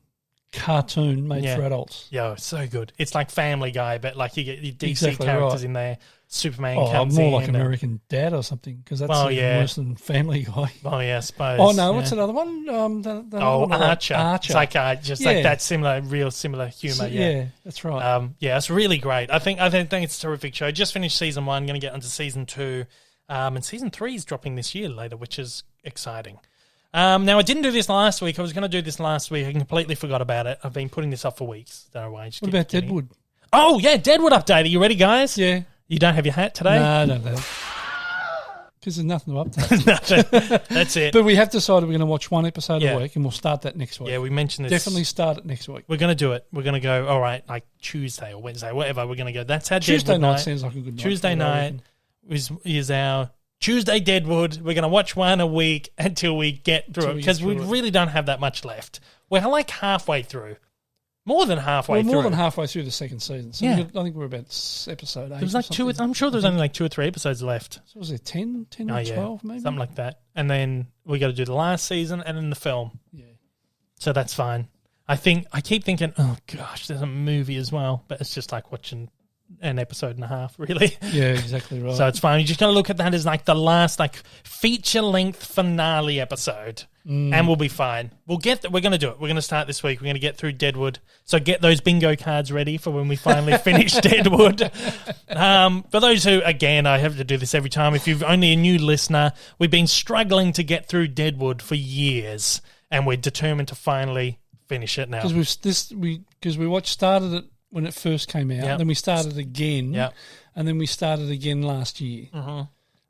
cartoon made for adults. Yeah, so good. It's like Family Guy, but like you get your DC characters in there. Superman comes more like American Dad or something, because that's worse than Family Guy. Oh yeah, I suppose. Oh no, what's another one? Archer. It's like like that similar humour. Yeah, that's right. It's really great. I think it's a terrific show. Just finished season 1, going to get onto season 2, and season 3 is dropping this year later, which is exciting. Now, I didn't do this last week. I was going to do this last week. I completely forgot about it. I've been putting this off for weeks. Don't know why. What about Deadwood? Oh, yeah, Deadwood update. Are you ready, guys? Yeah. You don't have your hat today? No, I don't have. Because there's nothing to update. That's it. But we have decided we're going to watch one episode a week, and we'll start that next week. Yeah, we mentioned this. Definitely start it next week. We're going to do it. We're going to go, all right, like Tuesday or Wednesday, whatever. We're going to go. That's our Tuesday Deadwood night. Sounds like a good night. Tuesday night is our Tuesday Deadwood. We're going to watch one a week until we get through it, because we really don't have that much left. We're like halfway through. More than halfway through. More than halfway through the second season. So I think we're about episode 8. There was like I'm sure there was only like 2 or 3 episodes left. So was there 10 or 12 maybe? Something like that. And then we got to do the last season and then the film. Yeah. So that's fine. I keep thinking, oh gosh, there's a movie as well, but it's just like watching an episode and a half, really. Yeah, exactly right. So it's fine. You just got to look at that as like the last like feature-length finale episode, and we'll be fine. We're going to do it. We're going to start this week. We're going to get through Deadwood. So get those bingo cards ready for when we finally finish Deadwood. For those who, again, I have to do this every time. If you're only a new listener, we've been struggling to get through Deadwood for years, and we're determined to finally finish it now. Because we started it when it first came out, then we started again, and then we started again last year.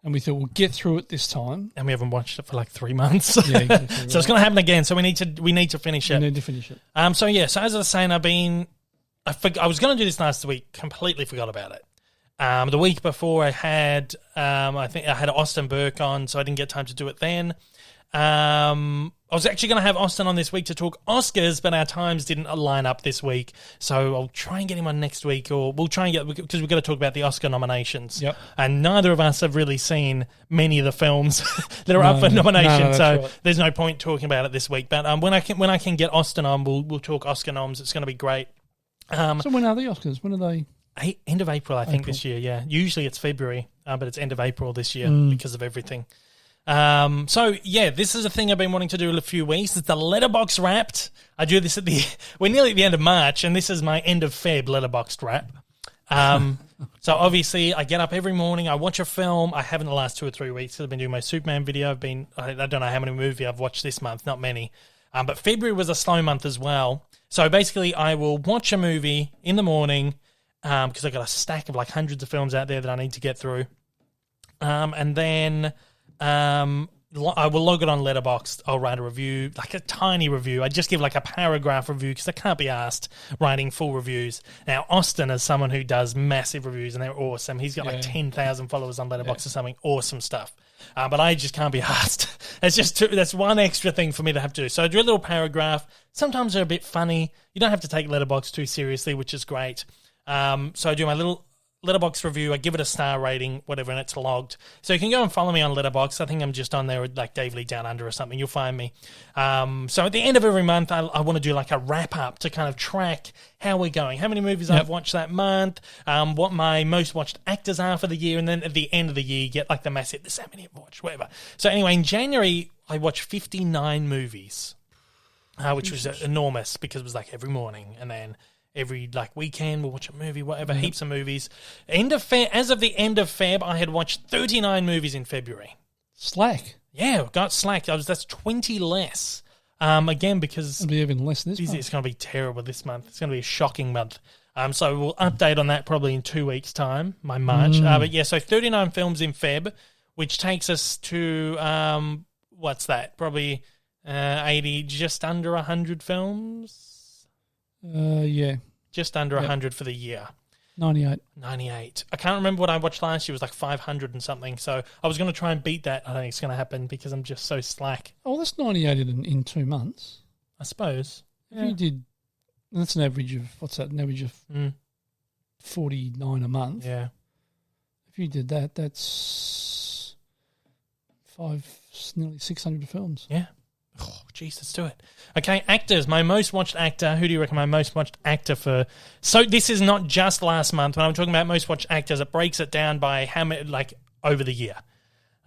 And we thought we'll get through it this time. And we haven't watched it for like 3 months. Yeah, exactly right. So it's going to happen again. So we need to finish it. We need to finish it. So as I was saying, I was going to do this last week, completely forgot about it. The week before I had Austin Burke on, so I didn't get time to do it then. I was actually going to have Austin on this week to talk Oscars, but our times didn't line up this week. So I'll try and get him on next week, or we'll try and because we've got to talk about the Oscar nominations. Yep. And neither of us have really seen many of the films that are up for nomination, so there's no point talking about it this week. But when I can get Austin on, we'll talk Oscar noms. It's going to be great. So when are the Oscars? When are they? End of April, I think, this year, yeah. Usually it's February, but it's end of April this year because of everything. This is a thing I've been wanting to do in a few weeks. It's the Letterboxd Wrapped. I do this we're nearly at the end of March, and this is my end of Feb Letterboxd Wrap. So obviously I get up every morning, I watch a film. I have in the last 2 or 3 weeks. I've been doing my Superman video. I don't know how many movies I've watched this month, not many. But February was a slow month as well. So basically I will watch a movie in the morning, because I've got a stack of like hundreds of films out there that I need to get through. And then I will log it on Letterboxd. I'll write a review, like a tiny review. I just give like a paragraph review because I can't be asked writing full reviews. Now, Austin is someone who does massive reviews, and they're awesome. He's got like 10,000 followers on Letterboxd or something. Awesome stuff. But I just can't be asked. That's one extra thing for me to have to do. So I do a little paragraph. Sometimes they're a bit funny. You don't have to take Letterboxd too seriously, which is great. So I do my little Letterboxd review. I give it a star rating, whatever, and it's logged. So you can go and follow me on Letterboxd. I think I'm just on there with like Dave Lee Down Under or something. You'll find me. So at the end of every month, I want to do like a wrap up to kind of track how we're going, how many movies I've watched that month, what my most watched actors are for the year, and then at the end of the year, you get like the massive, this how many I've watched, whatever. So anyway, in January, I watched 59 movies, which was enormous because it was like every morning, and then every like weekend we'll watch a movie, whatever, heaps of movies. As of the end of Feb, I had watched 39 movies in February. Slack. Yeah, got slack. That's 20 less. Again, because it'll be even less this month. It's going to be terrible this month. It's going to be a shocking month. So we'll update on that probably in 2 weeks' time, my March. But yeah, so 39 films in Feb, which takes us to, what's that? Probably 80, just under 100 films. Yeah. Just under 100 for the year. 98. I can't remember what I watched last year. It was like 500 and something. So I was going to try and beat that. I don't think it's going to happen because I'm just so slack. Oh, that's 98 in 2 months. I suppose. If you did, that's an average of, what's that, an average of 49 a month. Yeah. If you did that, that's nearly 600 films. Yeah. Oh, jeez, let's do it. Okay, actors. My most watched actor. Who do you reckon my most watched actor for? So this is not just last month. When I'm talking about most watched actors, it breaks it down by how many, like over the year.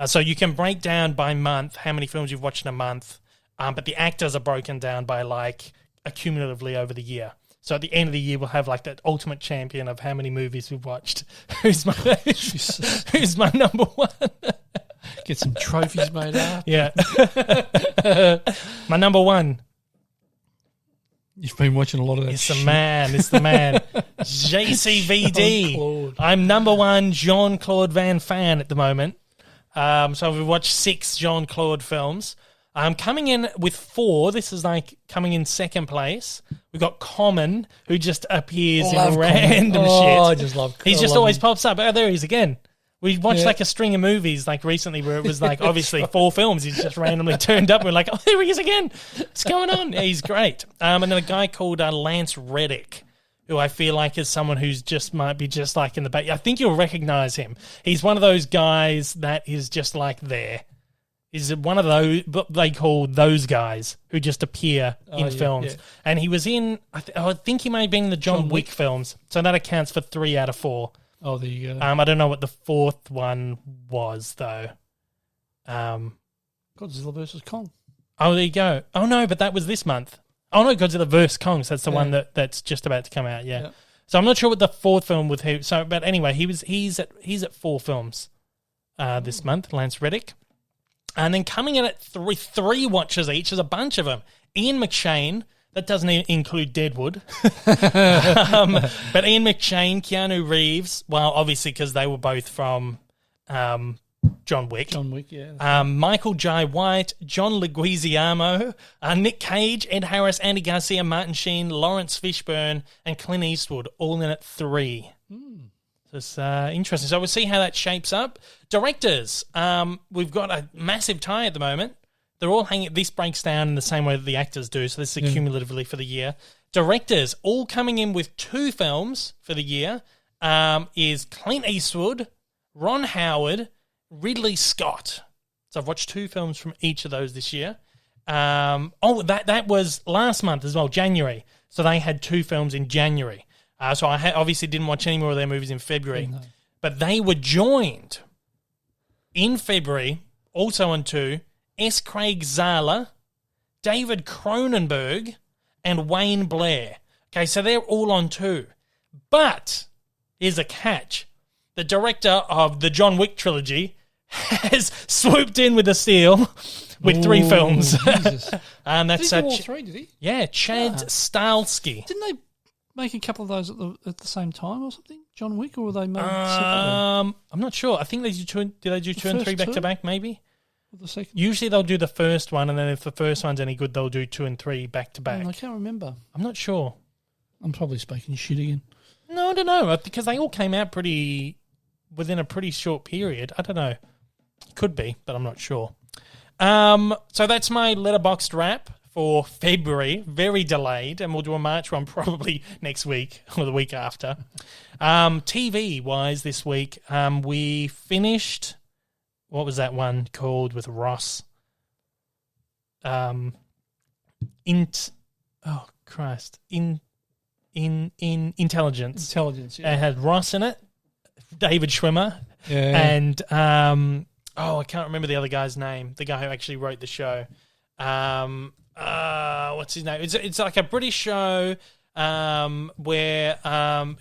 So you can break down by month how many films you've watched in a month, but the actors are broken down by like accumulatively over the year. So at the end of the year, we'll have like that ultimate champion of how many movies we've watched. Who's my number one? Get some trophies made up. Yeah. My number one. You've been watching a lot of that shit. It's the man. JCVD. I'm number one Jean-Claude Van Fan at the moment. So we've watched 6 Jean-Claude films. I'm coming in with 4. This is like coming in second place. We've got Common, who just appears in random shit. I just love Common. He just always pops up. Oh, there he is again. We watched like a string of movies like recently where it was like obviously 4 films. He's just randomly turned up. We're like, oh, there he is again. What's going on? Yeah, he's great. And then a guy called Lance Reddick, who I feel like is someone who's just might be just like in the back. I think you'll recognize him. He's one of those guys that is just like there. He's one of those, what they call those guys who just appear in films. Yeah. And he was in, I think he may have been in the John Wick films. So that accounts for 3 out of 4. Oh, there you go. I don't know what the 4th one was, though. Godzilla vs. Kong. Oh, there you go. Oh, no, but that was this month. Oh, no, Godzilla vs. Kong. So that's the one that's just about to come out, yeah. So I'm not sure what the 4th film with who. So, but anyway, he's at 4 films this month, Lance Reddick. And then coming in at 3 watches each, there's a bunch of them. Ian McShane. That doesn't include Deadwood. But Ian McShane, Keanu Reeves, well, obviously because they were both from John Wick. John Wick, yeah. Michael Jai White, John Leguizamo, Nick Cage, Ed Harris, Andy Garcia, Martin Sheen, Lawrence Fishburne, and Clint Eastwood, all in at 3. So it's interesting. So we'll see how that shapes up. Directors, we've got a massive tie at the moment. They're all hanging. This breaks down in the same way that the actors do, so this is cumulatively for the year. Directors, all coming in with 2 films for the year, is Clint Eastwood, Ron Howard, Ridley Scott. So I've watched 2 films from each of those this year. That was last month as well, January. So they had 2 films in January. So I obviously didn't watch any more of their movies in February. No. But they were joined in February, also on 2, S. Craig Zahler, David Cronenberg, and Wayne Blair. Okay, so they're all on 2. But here's a catch. The director of the John Wick trilogy has swooped in with a steal with 3 films. And that's did he do all 3, did he? Yeah, Chad Stahelski. Didn't they make a couple of those at the same time or something? John Wick, or were they made separately? I'm not sure. I think they do 2. Did they do 2 and 3 back to back? Maybe. The second? Usually they'll do the first one, and then if the first one's any good, they'll do 2 and 3 back to back. I can't remember. I'm not sure. I'm probably speaking shit again. No, I don't know, because they all came out within a pretty short period. I don't know. Could be, but I'm not sure. So that's my Letterboxd wrap for February. Very delayed, and we'll do a March one probably next week or the week after. TV-wise this week, we finished... What was that one called with Ross? Intelligence. Intelligence, yeah. It had Ross in it, David Schwimmer, and I can't remember the other guy's name. The guy who actually wrote the show. What's his name? It's like a British show where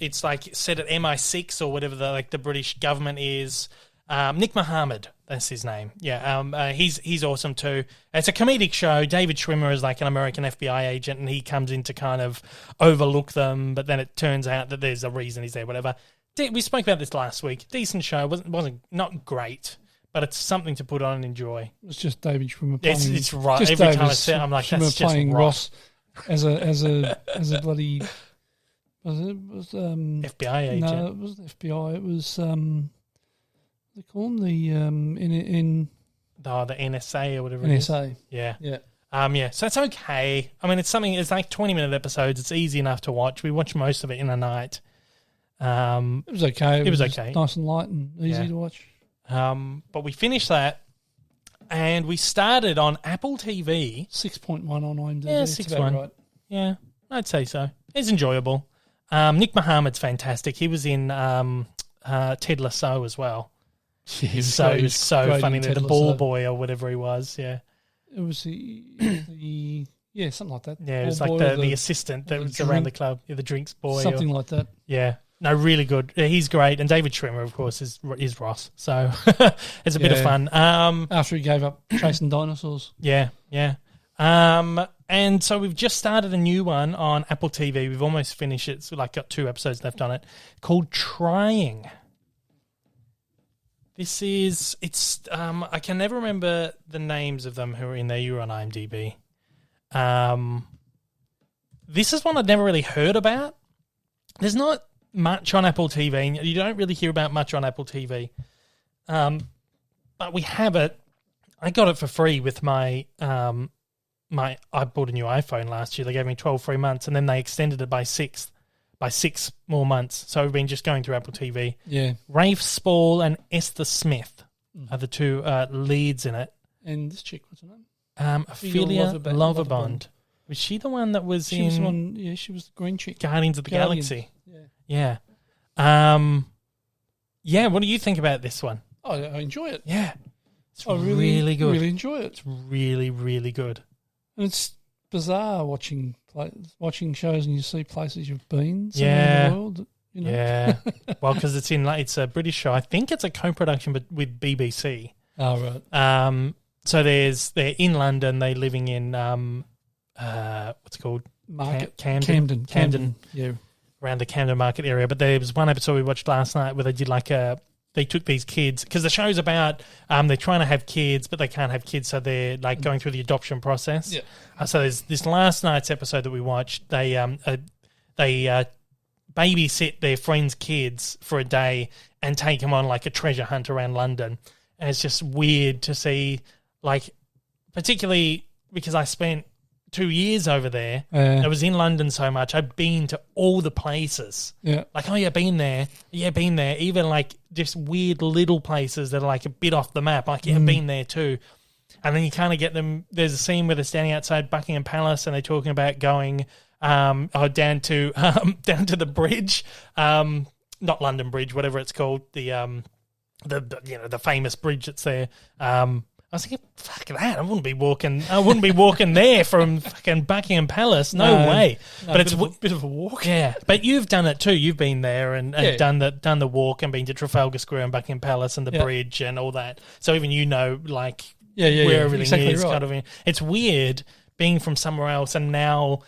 it's like set at MI6 or whatever the British government is. Nick Mohammed, that's his name. Yeah, he's awesome too. It's a comedic show. David Schwimmer is like an American FBI agent, and he comes in to kind of overlook them, but then it turns out that there's a reason he's there, whatever. We spoke about this last week. Decent show. Wasn't not great, but it's something to put on and enjoy. It's just David Schwimmer playing... It's right. Every David time I see it, I'm like, Schwimmer that's just playing right. Ross as a bloody... Was FBI agent. No, it wasn't FBI. It was... they call them the the NSA or whatever NSA. it is. Yeah. Yeah. So it's okay. I mean, it's like 20-minute episodes. It's easy enough to watch. We watched most of it in a night. It was okay. It was okay. Nice and light and easy to watch. But we finished that, and we started on Apple TV. 6.1 on IMDb. Yeah, 6.1. Right. Yeah, I'd say so. It's enjoyable. Nick Mohammed's fantastic. He was in Ted Lasso as well. Yeah, he was so funny. The ball boy or whatever he was. Yeah, it was the something like that. Yeah, it was like the assistant that was around the club. Yeah, the drinks boy, something like that. Yeah, no, really good. He's great, and David Schwimmer, of course, is Ross. So it's a bit of fun. After he gave up chasing dinosaurs. Yeah. And so we've just started a new one on Apple TV. We've almost finished it. It's got 2 episodes left on it, called Trying. I can never remember the names of them who are in there. You were on IMDb. This is one I'd never really heard about. There's not much on Apple TV. You don't really hear about much on Apple TV. But we have it. I got it for free with I bought a new iPhone last year. They gave me 12 free months, and then they extended it by 6 more months. So we've been just going through Apple TV. Yeah. Rafe Spall and Esther Smith are the 2 leads in it. And this chick, what's her name? Ophelia Lovabond. Was she the one that was she was she was the green chick. Guardians of the Galaxy. Yeah. What do you think about this one? I enjoy it. Yeah. It's really good. Really enjoy it. It's really, really good. And it's bizarre watching shows and you see places you've been in the world. You know? Yeah. Well, because it's a British show. I think it's a co-production with BBC. Oh, right. So they're in London. They're living in what's it called? Camden. Yeah. Around the Camden Market area. But there was one episode we watched last night where they did they took these kids, because the show's about they're trying to have kids, but they can't have kids, so they're going through the adoption process. Yeah. So there's this last night's episode that we watched. They babysit their friends' kids for a day and take them on a treasure hunt around London, and it's just weird to see, particularly because I spent 2 years over there. I was in London so much. I've been to all the places. Yeah. Been there. Yeah, been there. Even just weird little places that are a bit off the map. Been there too. And then you kind of get them. There's a scene where they're standing outside Buckingham Palace and they're talking about going down to the bridge, not London Bridge, whatever it's called, the famous bridge that's there. I was thinking, fuck that! I wouldn't be walking there from fucking Buckingham Palace. No way. But it's a bit of a walk. Yeah, but you've done it too. You've been there and done the walk and been to Trafalgar Square and Buckingham Palace and the bridge and all that. So even where everything exactly is. Right. Kind of. It's weird being from somewhere else and now.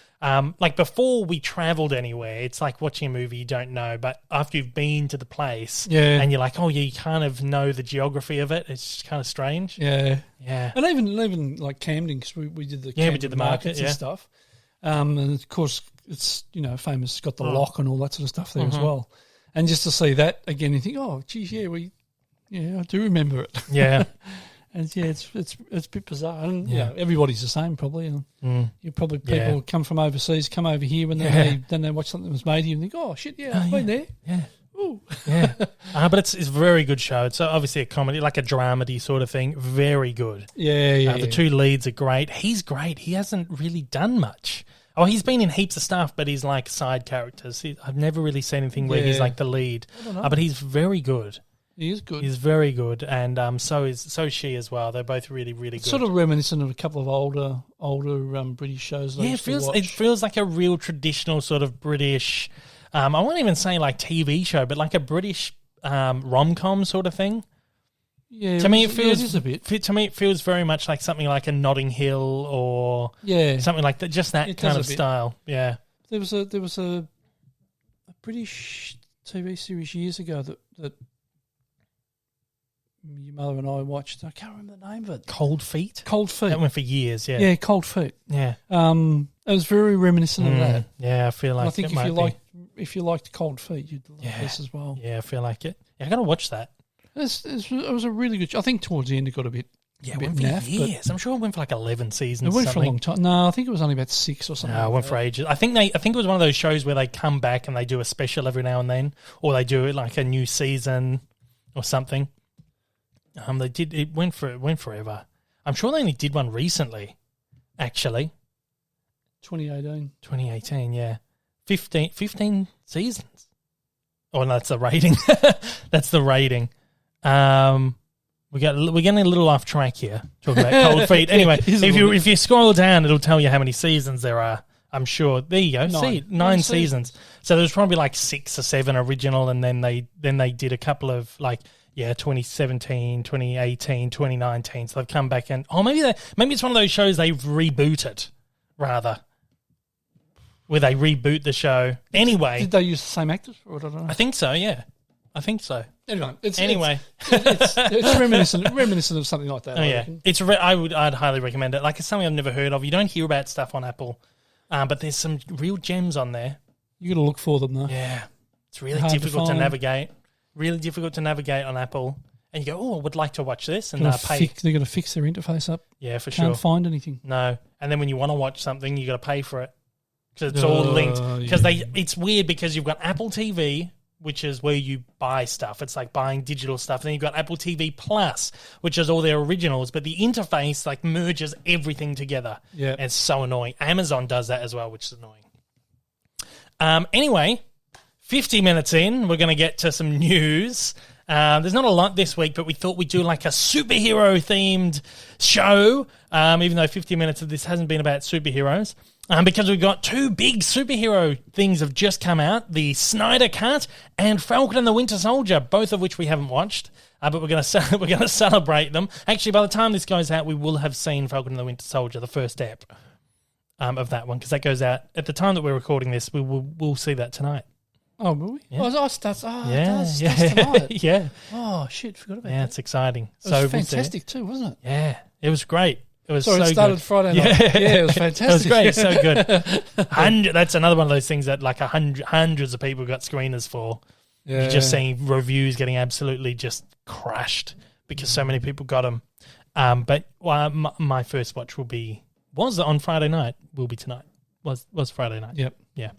Before we travelled anywhere, it's like watching a movie you don't know, but after you've been to the place and you're you kind of know the geography of it, it's kind of strange. Yeah. Yeah. And even Camden, because we did the Camden we did the markets and stuff. And of course, it's, famous, it's got the lock and all that sort of stuff there as well. And just to see that again, you think, oh, geez, I do remember it. Yeah. And it's a bit bizarre. And everybody's the same probably. And you probably people come from overseas, come over here, and then they watch something that was made here and think, oh shit, I've been there. Yeah. Ooh. Yeah. But it's a very good show. It's obviously a comedy, like a dramedy sort of thing. Very good. Yeah. The two leads are great. He's great. He hasn't really done much. Oh, he's been in heaps of stuff, but he's like side characters. I've never really seen anything where he's like the lead. But he's very good. He is good. He's very good, and so is she as well. They're both really, really good. Sort of reminiscent of a couple of older British shows. Yeah, it feels like a real traditional sort of British. I won't even say like TV show, but like a British rom-com sort of thing. Yeah, to me it feels it is a bit. To me, it feels very much like something like a Notting Hill or something like that. Just that kind of style. Yeah, there was a British TV series years ago that your mother and I watched. I can't remember the name of it. Cold Feet. That went for years. Yeah. Yeah, Cold Feet. Yeah. It was very reminiscent of that. Yeah, I feel like. And I think if you liked Cold Feet, you'd like this as well. Yeah, I feel like it. Yeah, I got to watch that. It was a really good show. I think towards the end it got a bit naff. Years. I'm sure it went for like 11 seasons. It went for a long time. No, I think it was only about 6 or something. No, it went for ages. I think it was one of those shows where they come back and they do a special every now and then, or they do like a new season or something. It went forever. I'm sure they only did one recently, actually. 2018, yeah. 15 seasons. Oh, no, that's the rating. That's the rating. We're getting a little off track here, talking about Cold Feet. Anyway, if you scroll down, it'll tell you how many seasons there are. I'm sure. There you go. Nine seasons. So there's probably like 6 or 7 original, and then they did a couple of 2017, 2018, 2019. So they've come back and maybe it's one of those shows they've rebooted, rather, where they reboot the show. Anyway, did they use the same actors? Or I don't know. I think so. Yeah, I think so. Anyway, it's reminiscent of something like that. Oh, yeah, I'd highly recommend it. Like, it's something I've never heard of. You don't hear about stuff on Apple, but there's some real gems on there. You got to look for them though. Yeah, it's really difficult to navigate. Really difficult to navigate on Apple. And you go, I would like to watch this, and pay. They're going to fix their interface up. Yeah, for sure. Can't find anything. No, and then when you want to watch something, you got to pay for it because it's all linked. Because it's weird because you've got Apple TV, which is where you buy stuff. It's like buying digital stuff. Then you've got Apple TV Plus, which is all their originals, but the interface merges everything together. Yeah, and it's so annoying. Amazon does that as well, which is annoying. Anyway, 50 minutes in, we're going to get to some news. There's not a lot this week, but we thought we'd do like a superhero-themed show, even though 50 minutes of this hasn't been about superheroes. Because we've got 2 big superhero things have just come out, the Snyder Cut and Falcon and the Winter Soldier, both of which we haven't watched, but we're going to celebrate them. Actually, by the time this goes out, we will have seen Falcon and the Winter Soldier, the first ep of that one, because that goes out at the time that we're recording this. We'll see that tonight. Oh, will we? Yeah. It starts tonight. Yeah. Oh, shit, forgot about that. Yeah, it's exciting. It was fantastic too, wasn't it? Yeah, it was great. It was it started good. Friday night. Yeah, it was fantastic. It was great, so good. That's another one of those things that hundreds of people got screeners for. Yeah. You're just seeing reviews getting absolutely just crushed because so many people got them. But my first watch was on Friday night, will be tonight. Was Friday night. Yep. Yeah.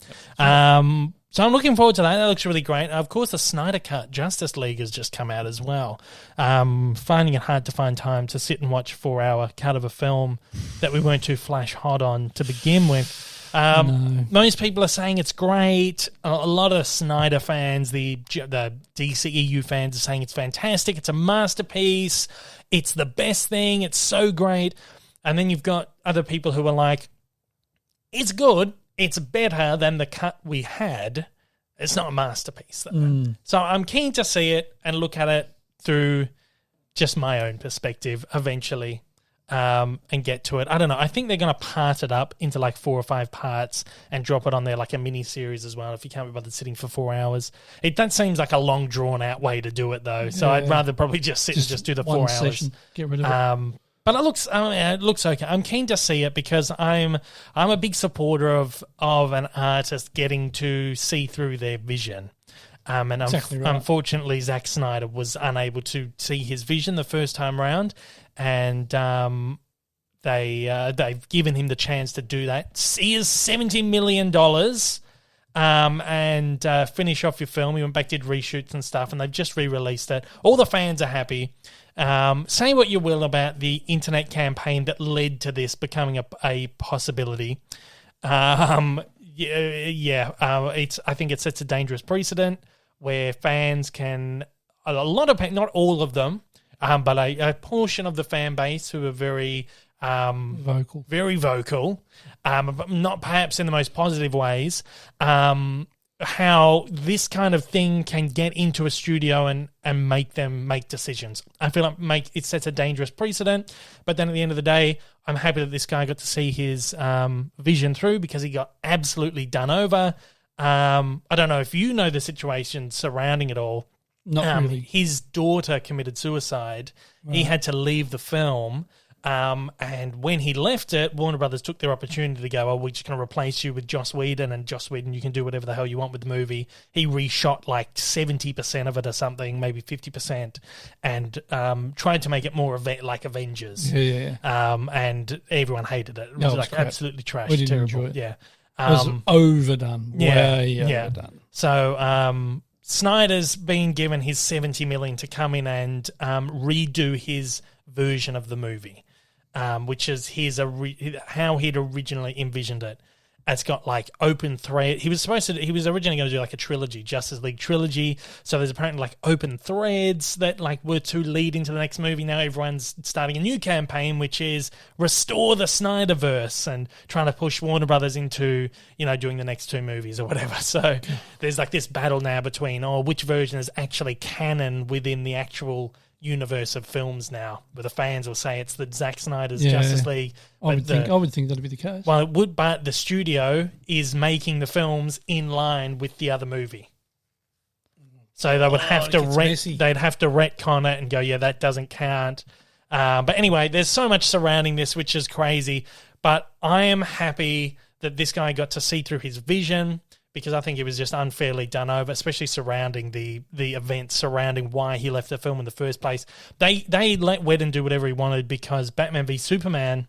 So I'm looking forward to that. That looks really great. Of course, the Snyder Cut Justice League has just come out as well. Finding it hard to find time to sit and watch a 4-hour cut of a film that we weren't too flash hot on to begin with. No. Most people are saying it's great. A lot of Snyder fans, the DCEU fans, are saying it's fantastic. It's a masterpiece. It's the best thing. It's so great. And then you've got other people who are like, it's good. It's better than the cut we had. It's not a masterpiece, though. So I'm keen to see it and look at it through just my own perspective eventually and get to it. I don't know. I think they're going to part it up into like 4 or 5 parts and drop it on there like a mini-series as well if you can't be bothered sitting for 4 hours. That seems like a long, drawn-out way to do it, though. So I'd rather probably just sit and just do the 4 hours. Session. Get rid of it. But it looks okay. I'm keen to see it because I'm a big supporter of an artist getting to see through their vision. And Exactly right. unfortunately, Zack Snyder was unable to see his vision the first time round, and they've given him the chance to do that. Here's $70 million and finish off your film. He went back, did reshoots and stuff, and they've just re-released it. All the fans are happy. Say what you will about the internet campaign that led to this becoming a possibility. I think it sets a dangerous precedent where fans can, not all of them, but a portion of the fan base who are very vocal, but not perhaps in the most positive ways, how this kind of thing can get into a studio and make them make decisions. I feel like it sets a dangerous precedent, but then at the end of the day, I'm happy that this guy got to see his vision through because he got absolutely done over. I don't know if you know the situation surrounding it all. Not really. His daughter committed suicide. Right. He had to leave the film. And when he left it, Warner Brothers took their opportunity to go, oh, we're just going to replace you with Joss Whedon, and Joss Whedon, you can do whatever the hell you want with the movie. He reshot like 70% of it or something, maybe 50%, and tried to make it more like Avengers. Yeah. And everyone hated it. It was like crap. Absolutely trash. We didn't terrible. enjoy it. Yeah. It was overdone. Way overdone. So Snyder's been given his $70 million to come in and redo his version of the movie. Which is how he'd originally envisioned it. It's got like open thread. He was originally going to do like a trilogy, Justice League trilogy. So there's apparently like open threads that like were to lead into the next movie. Now everyone's starting a new campaign, which is restore the Snyderverse and trying to push Warner Brothers into, doing the next two movies or whatever. So there's like this battle now between, which version is actually canon within the actual universe of films now, where the fans will say it's the Zack Snyder's Justice League. I would think that'd be the case. Well, it would, but the studio is making the films in line with the other movie. So they would have to they'd have to retcon it and go, that doesn't count. But anyway, there's so much surrounding this, which is crazy. But I am happy that this guy got to see through his vision, because I think it was just unfairly done over, especially surrounding the events surrounding why he left the film in the first place. They let Whedon do whatever he wanted because Batman v Superman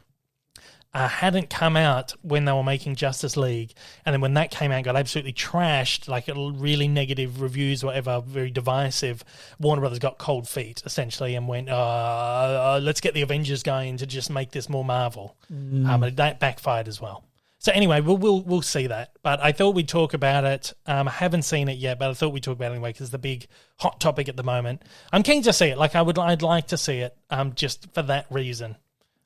hadn't come out when they were making Justice League. And then when that came out, got absolutely trashed, like really negative reviews, whatever, very divisive. Warner Brothers got cold feet, essentially, and went, let's get the Avengers going to just make this more Marvel. That backfired as well. So anyway, we'll see that. But I thought we'd talk about it. I haven't seen it yet, but I thought we'd talk about it anyway because it's the big hot topic at the moment. I'm keen to see it. Like I'd like to see it. Just for that reason.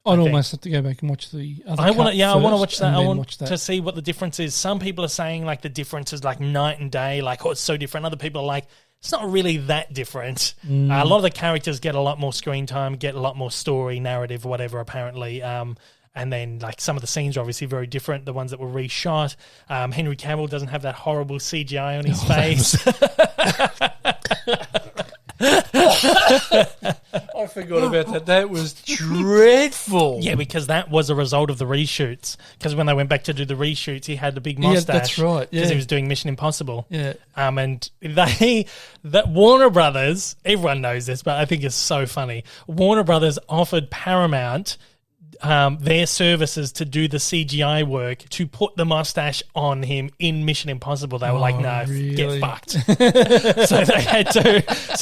I'd almost have to go back and watch the other. I want to watch that. I want to see what the difference is. Some people are saying like the difference is like night and day. Like it's so different. Other people are like, it's not really that different. A lot of the characters get a lot more screen time, get a lot more story, narrative, whatever. Apparently. And then, like, some of the scenes are obviously very different, the ones that were reshot. Henry Cavill doesn't have that horrible CGI on his face. I forgot about that. That was dreadful. Yeah, because that was a result of the reshoots. Because when they went back to do the reshoots, he had the big mustache. Yeah, that's right. Because he was doing Mission Impossible. Yeah. And that Warner Brothers, everyone knows this, but I think it's so funny. Warner Brothers offered Paramount their services to do the CGI work to put the mustache on him in Mission Impossible. They were like, no, really? Get fucked. So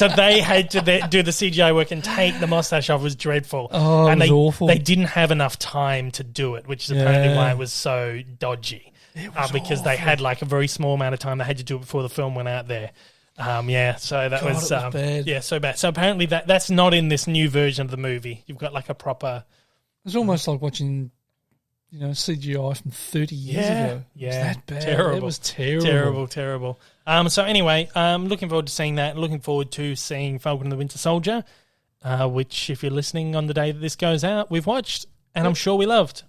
they had to do the CGI work and take the mustache off. It was dreadful. Oh, and it was awful. They didn't have enough time to do it, which is apparently why it was so dodgy. Because they had like a very small amount of time. They had to do it before the film went out there. So that was bad. Yeah, so bad. So apparently that's not in this new version of the movie. You've got like a proper... It's almost like watching, CGI from 30 years ago. Yeah, it was that bad. Terrible. It was terrible. Terrible. So anyway, looking forward to seeing that. Looking forward to seeing Falcon and the Winter Soldier, which, if you're listening on the day that this goes out, we've watched, and I'm sure we loved.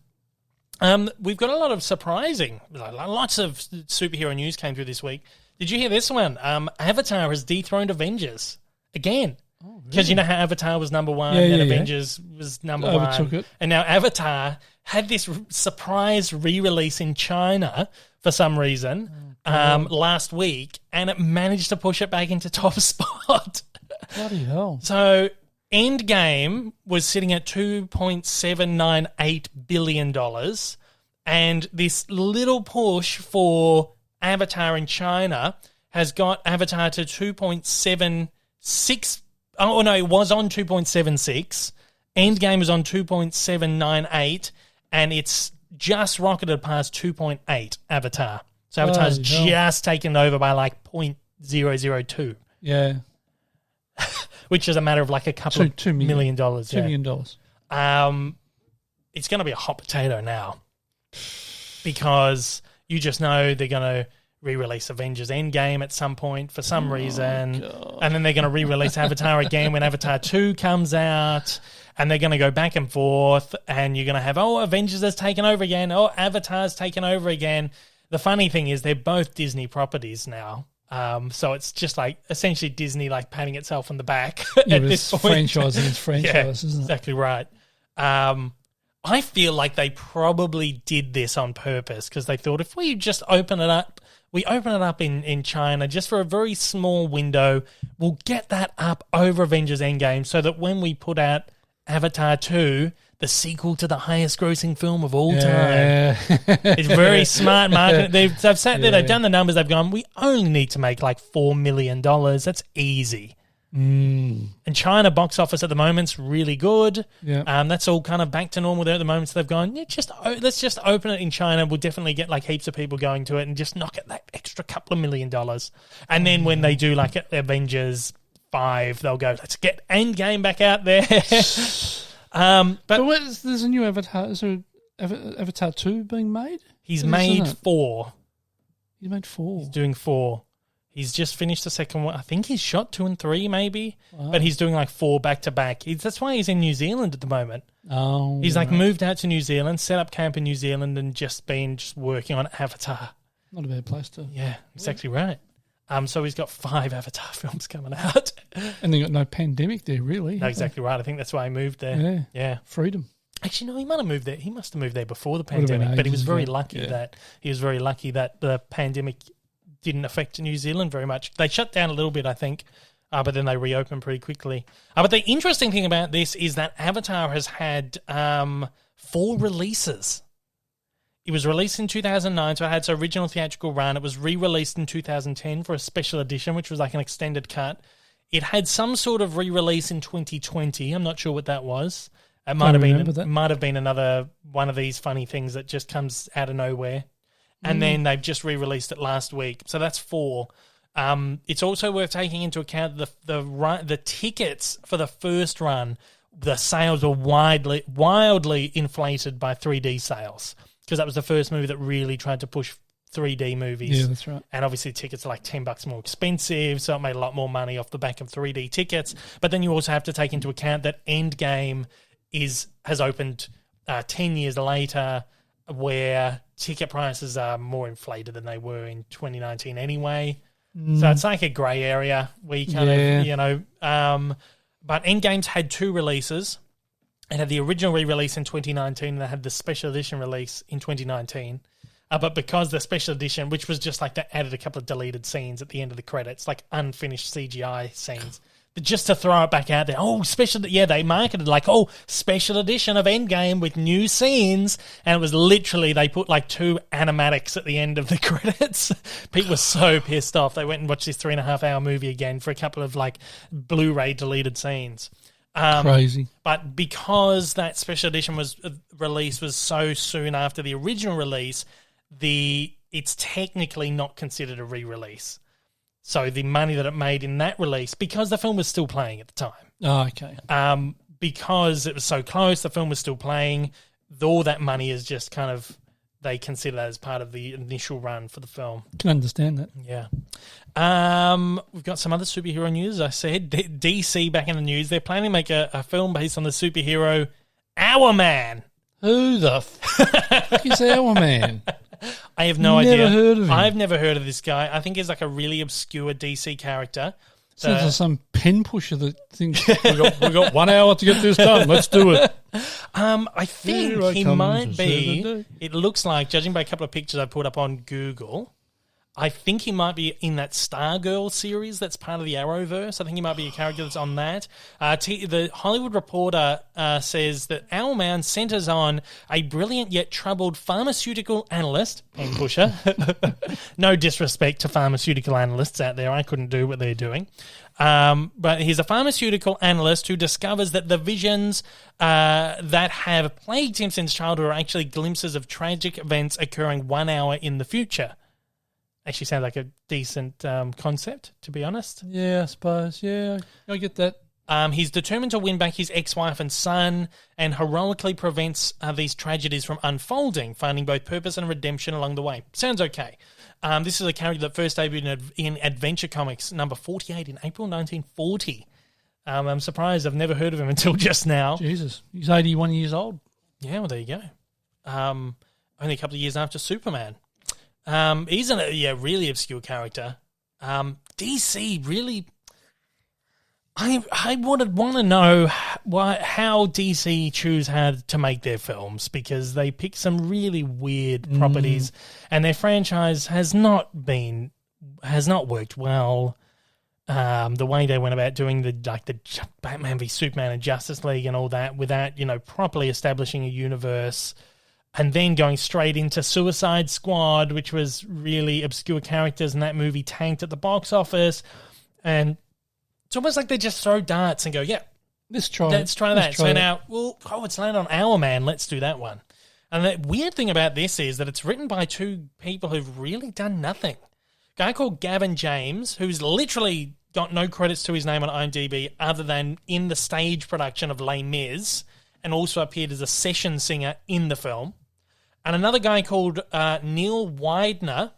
We've got a lot of surprising, lots of superhero news came through this week. Did you hear this one? Avatar has dethroned Avengers again. Because you know how Avatar was number one and Avengers was number Overtook one. It. And now Avatar had this surprise re-release in China for some reason. last week, and it managed to push it back into top spot. Bloody hell. So Endgame was sitting at $2.798 billion, and this little push for Avatar in China has got Avatar to 2.76. Oh, no, it was on 2.76. Endgame is on 2.798, and it's just rocketed past 2.8 Avatar. So Avatar's just taken over by like 0.002. Yeah. Which is a matter of like a couple of $2 million. $2 million. It's going to be a hot potato now because you just know they're going to re-release Avengers Endgame at some point for some reason. God. And then they're going to re-release Avatar again when Avatar 2 comes out. And they're going to go back and forth. And you're going to have, Avengers has taken over again. Avatar's taken over again. The funny thing is they're both Disney properties now. So it's just like essentially Disney like patting itself on the back at this point. Franchise against franchise, isn't it? Exactly right. I feel like they probably did this on purpose because they thought if we just open it up, in China just for a very small window, we'll get that up over Avengers Endgame so that when we put out Avatar 2, the sequel to the highest grossing film of all time. It's very smart marketing. They've sat there, they've done the numbers, they've gone, we only need to make like $4 million. That's easy. And China box office at the moment's really good. Yeah. That's all kind of back to normal there at the moment. So they've gone, let's just open it in China. We'll definitely get like heaps of people going to it and just knock it that extra couple of $1 million. And then when they do like Avengers 5, they'll go, let's get Endgame back out there. But there's a new Avatar. Is there Avatar 2 being made? He's made 4. He made 4. He's doing 4. He's just finished the second one. I think he's shot 2 and 3 maybe, but he's doing like 4 back to back. That's why he's in New Zealand at the moment. Oh, he's like moved out to New Zealand, set up camp in New Zealand, and just working on Avatar. Not a bad place to. Yeah, exactly right. So he's got 5 Avatar films coming out, and they got no pandemic there, really. No, exactly right. I think that's why he moved there. Yeah, freedom. Actually, no, he might have moved there. He must have moved there before the pandemic, but he was very lucky that the pandemic didn't affect New Zealand very much. They shut down a little bit, I think, but then they reopened pretty quickly. But the interesting thing about this is that Avatar has had 4 releases. It was released in 2009, so it had its original theatrical run. It was re-released in 2010 for a special edition, which was like an extended cut. It had some sort of re-release in 2020. I'm not sure what that was. It might have been another one of these funny things that just comes out of nowhere. And then they've just re-released it last week. So that's 4. It's also worth taking into account the tickets for the first run. The sales were wildly inflated by 3D sales because that was the first movie that really tried to push 3D movies. Yeah, that's right. And obviously tickets are like $10 more expensive, so it made a lot more money off the back of 3D tickets. But then you also have to take into account that Endgame has opened 10 years later, where ticket prices are more inflated than they were in 2019 anyway. So it's like a grey area where you kind of, but Endgame's had 2 releases. It had the original re-release in 2019 and they had the special edition release in 2019. But because the special edition, which was just like they added a couple of deleted scenes at the end of the credits, like unfinished CGI scenes, just to throw it back out there. They marketed like, special edition of Endgame with new scenes. And it was literally, they put like 2 animatics at the end of the credits. People were so pissed off. They went and watched this 3.5-hour movie again for a couple of like Blu-ray deleted scenes. Crazy. But because that special edition was released was so soon after the original release, it's technically not considered a re-release. So the money that it made in that release, because the film was still playing at the time. Oh, okay. Because it was so close, the film was still playing, all that money is just kind of, they consider that as part of the initial run for the film. Can understand that. Yeah. We've got some other superhero news. As I said, DC back in the news. They're planning to make a film based on the superhero Hourman. Who the fuck is Hourman? I have no idea. Never heard of him. I've never heard of this guy. I think he's like a really obscure DC character. So there's some pen pusher that thinks we got 1 hour to get this done. Let's do it. I think he might be. It looks like, judging by a couple of pictures I put up on Google, I think he might be in that Stargirl series that's part of the Arrowverse. I think he might be a character that's on that. The Hollywood Reporter says that Hourman centers on a brilliant yet troubled pharmaceutical analyst, pen pusher. No disrespect to pharmaceutical analysts out there. I couldn't do what they're doing. But he's a pharmaceutical analyst who discovers that the visions that have plagued him since childhood are actually glimpses of tragic events occurring 1 hour in the future. Actually sounds like a decent concept, to be honest. Yeah, I suppose. Yeah, I get that. He's determined to win back his ex-wife and son and heroically prevents these tragedies from unfolding, finding both purpose and redemption along the way. Sounds okay. This is a character that first debuted in Adventure Comics number 48 in April 1940. I'm surprised I've never heard of him until just now. Jesus, he's 81 years old. Yeah, well, there you go. Only a couple of years after Superman. He's a really obscure character. DC really... I would want to know how DC choose how to make their films, because they pick some really weird properties, and their franchise has not worked well. The way they went about doing the Batman v Superman and Justice League and all that without properly establishing a universe, and then going straight into Suicide Squad, which was really obscure characters, and that movie tanked at the box office, and it's almost like they just throw darts and go, yeah, let's try that. So now, it's landed on Hourman, let's do that one. And the weird thing about this is that it's written by two people who've really done nothing. A guy called Gavin James, who's literally got no credits to his name on IMDb other than in the stage production of Les Mis, and also appeared as a session singer in the film. And another guy called Neil Widener,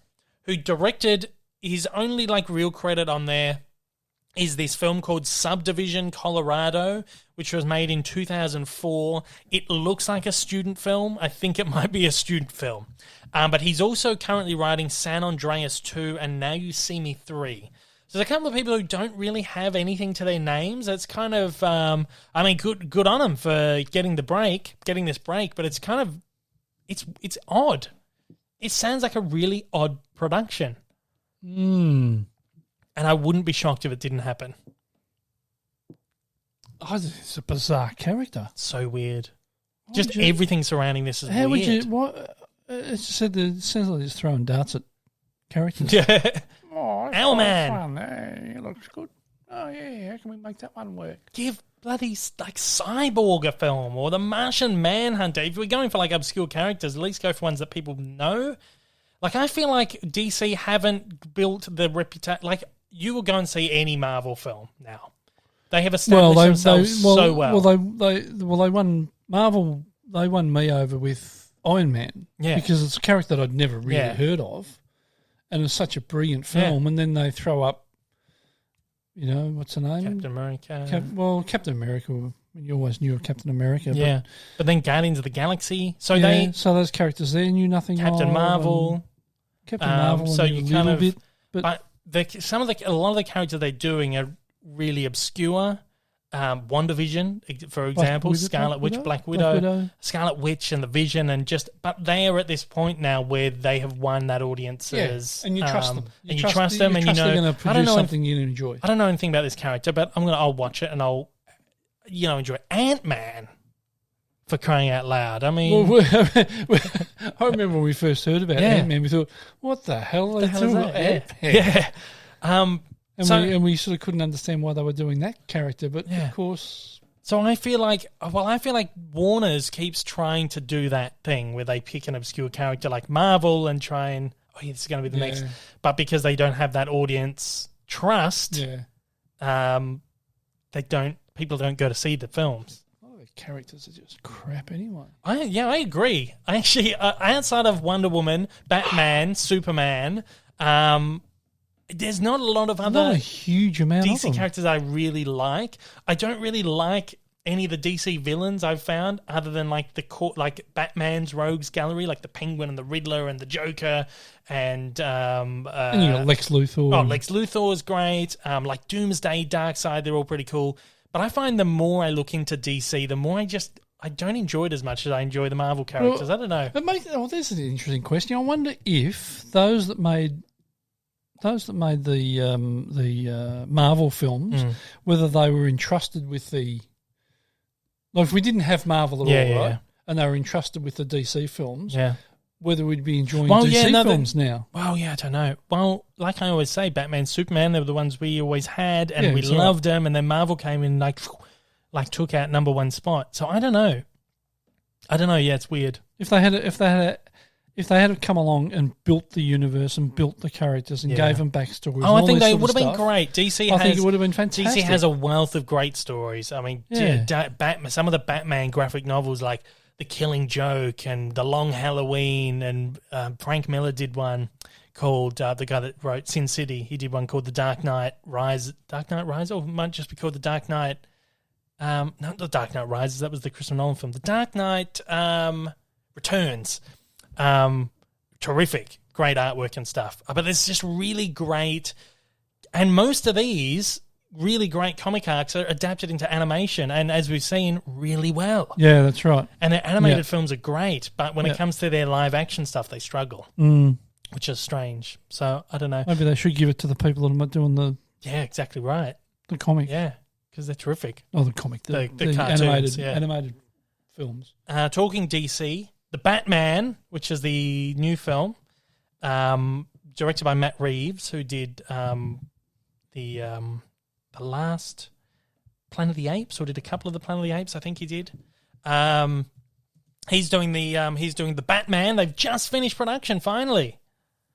who directed, his only real credit on there is this film called Subdivision Colorado, which was made in 2004. It looks like a student film. I think it might be a student film. But he's also currently writing San Andreas 2 and Now You See Me 3. So there's a couple of people who don't really have anything to their names. It's kind of, good on them for getting this break, but it's kind of, it's odd. It sounds like a really odd production. And I wouldn't be shocked if it didn't happen. Oh, it's a bizarre character. So weird. Just everything surrounding this is weird. How would you... It sounds like it's throwing darts at characters. Yeah. Oh, Hourman. It looks good. Oh, yeah, how can we make that one work? Give bloody Cyborg a film, or The Martian Manhunter. If we're going for obscure characters, at least go for ones that people know. I feel like DC haven't built the reputation... you will go and see any Marvel film now. They have established themselves so well. They won Marvel. They won me over with Iron Man, because it's a character that I'd never really heard of, and it's such a brilliant film. And then they throw up, what's her name? Captain America. Captain America. You always knew of Captain America. Yeah, but then Guardians of the Galaxy. So those characters there knew nothing. Captain Marvel. Captain Marvel. So you kind of. But a lot of the characters they're doing are really obscure. WandaVision, for example, Black Widow, Scarlet Witch, and the Vision, but they are at this point now where they have won that audience's, and you trust them, you trust them, and they're going to produce something you enjoy. I don't know anything about this character, but I'll watch it and I'll, enjoy it. Ant-Man. For crying out loud. I mean... I remember when we first heard about Ant-Man, we thought, what the hell is that? Yeah. And we sort of couldn't understand why they were doing that character, but of course... So I feel like Warner's keeps trying to do that thing where they pick an obscure character like Marvel and try and, this is going to be the next... But because they don't have that audience trust, people don't go to see the films. Characters are just crap anyway. I agree. Actually, outside of Wonder Woman, Batman, Superman, there's not a lot of other not a huge amount DC of them. characters I really like. I don't really like any of the DC villains I've found, other than Batman's Rogues Gallery, like the Penguin and the Riddler and the Joker, and you got Lex Luthor. Oh, Lex Luthor is great. Like Doomsday, Darkseid, they're all pretty cool. But I find the more I look into DC, the more I don't enjoy it as much as I enjoy the Marvel characters. I don't know. There's an interesting question. I wonder if those that made those that made the Marvel films, whether they were entrusted with the, like if we didn't have Marvel at all, right, and they were entrusted with the DC films, whether we'd be enjoying DC films now. Well, yeah, I don't know. Well, like I always say, Batman, Superman, they were the ones we always had, and we loved them, and then Marvel came in like took out number one spot. So I don't know. Yeah, it's weird. If they had come along and built the universe and built the characters and gave them backstories, I think they would have been great. I think it would have been fantastic. DC has a wealth of great stories. I mean, Batman, some of the Batman graphic novels like The Killing Joke and The Long Halloween, and Frank Miller did one called, the guy that wrote Sin City, he did one called The Dark Knight Rise, or it might just be called The Dark Knight, not The Dark Knight Rises, that was the Christopher Nolan film, The Dark Knight Returns. Terrific, great artwork and stuff. But it's just really great, and most of these really great comic arcs are adapted into animation, and as we've seen, really well. Yeah, that's right. And their animated films are great, but when it comes to their live action stuff, they struggle, which is strange. So I don't know. Maybe they should give it to the people that are doing the... Yeah, exactly right. The comic. Yeah, because they're terrific. Oh, the comic. The cartoons, animated films. Talking DC... The Batman, which is the new film, directed by Matt Reeves, who did the last Planet of the Apes, or did a couple of the Planet of the Apes. I think he did. He's doing the Batman. They've just finished production finally.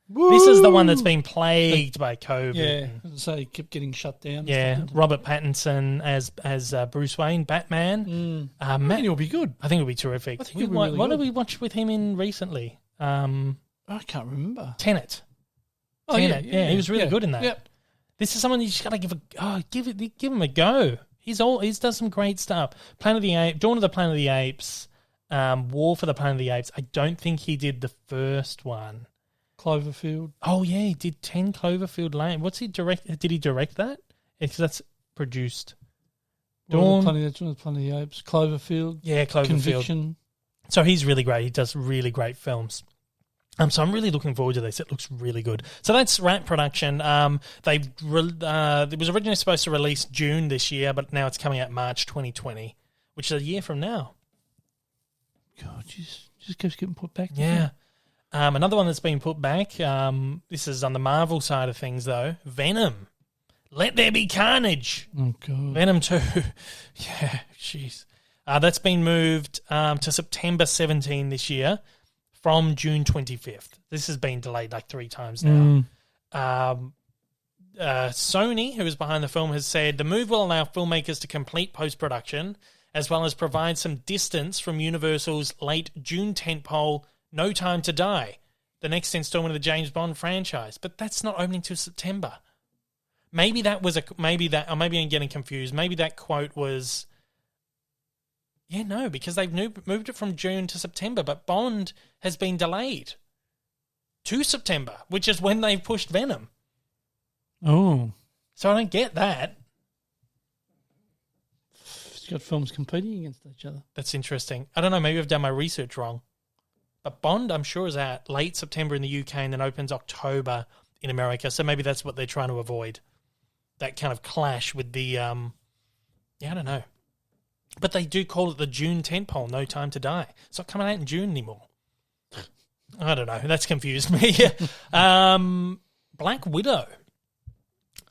Woo! This is the one that's been plagued by COVID. Yeah, as I say, it kept getting shut down. Yeah, Robert Pattinson as Bruce Wayne, Batman. I think it'll be good. I think it'll be terrific. What did we watch with him in recently? I can't remember. Tenet. Oh, Tenet. Yeah, he was really good in that. Yep. This is someone you just got to give him a go. He's done some great stuff. Planet of the Apes, Dawn of the Planet of the Apes, War for the Planet of the Apes. I don't think he did the first one. Cloverfield. Oh yeah, he did 10 Cloverfield Lane. What's he direct? Did he direct that? Because that's produced. Dawn, Planet of the Apes, Cloverfield. Yeah, Cloverfield. Conviction. So he's really great. He does really great films. So I'm really looking forward to this. It looks really good. So that's Rat Production. It was originally supposed to release June this year, but now it's coming out March 2020, which is a year from now. God, just keeps getting put back. Yeah. Another one that's been put back, this is on the Marvel side of things, though, Venom. Let There Be Carnage. Oh, God. Venom 2. Yeah, jeez. That's been moved to September 17 this year from June 25th. This has been delayed like 3 times now. Sony, who is behind the film, has said the move will allow filmmakers to complete post-production as well as provide some distance from Universal's late June tentpole No Time to Die, the next installment of the James Bond franchise. But that's not opening till September. Maybe I'm getting confused. Maybe that quote was, because they've moved it from June to September, but Bond has been delayed to September, which is when they've pushed Venom. Oh. So I don't get that. It's got films competing against each other. That's interesting. I don't know, maybe I've done my research wrong. But Bond, I'm sure, is out late September in the UK and then opens October in America. So maybe that's what they're trying to avoid. That kind of clash with the, I don't know. But they do call it the June tentpole, No Time to Die. It's not coming out in June anymore. I don't know. That's confused me. Black Widow.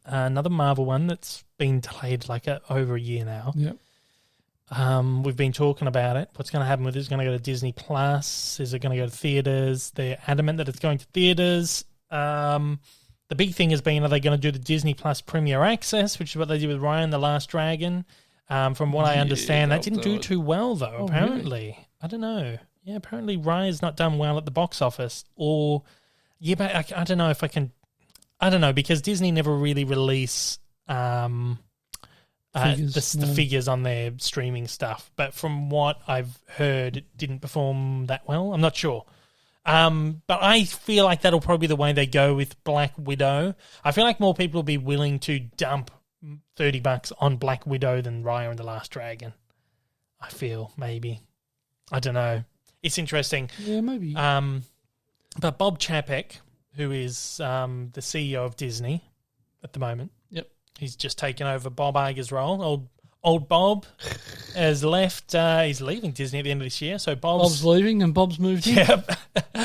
Another Marvel one that's been delayed over a year now. Yep. We've been talking about it. What's going to happen with it? Is it going to go to Disney Plus? Is it going to go to theaters? They're adamant that it's going to theaters. The big thing has been, are they going to do the Disney Plus Premier Access, which is what they did with Ryan the Last Dragon? From what I understand, that didn't do too well, though, apparently. Really? I don't know. Yeah, apparently Ryan's not done well at the box office. Or, yeah, but I don't know if I can... I don't know, because Disney never really release the figures on their streaming stuff. But from what I've heard, it didn't perform that well. I'm not sure. But I feel like that'll probably be the way they go with Black Widow. I feel like more people will be willing to dump $30 on Black Widow than Raya and the Last Dragon. I feel, maybe. I don't know. It's interesting. Yeah, maybe. But Bob Chapek, who is the CEO of Disney at the moment. Yep. He's just taken over Bob Iger's role. Old Bob has left. He's leaving Disney at the end of this year. So Bob's leaving and Bob's moved in. Yep.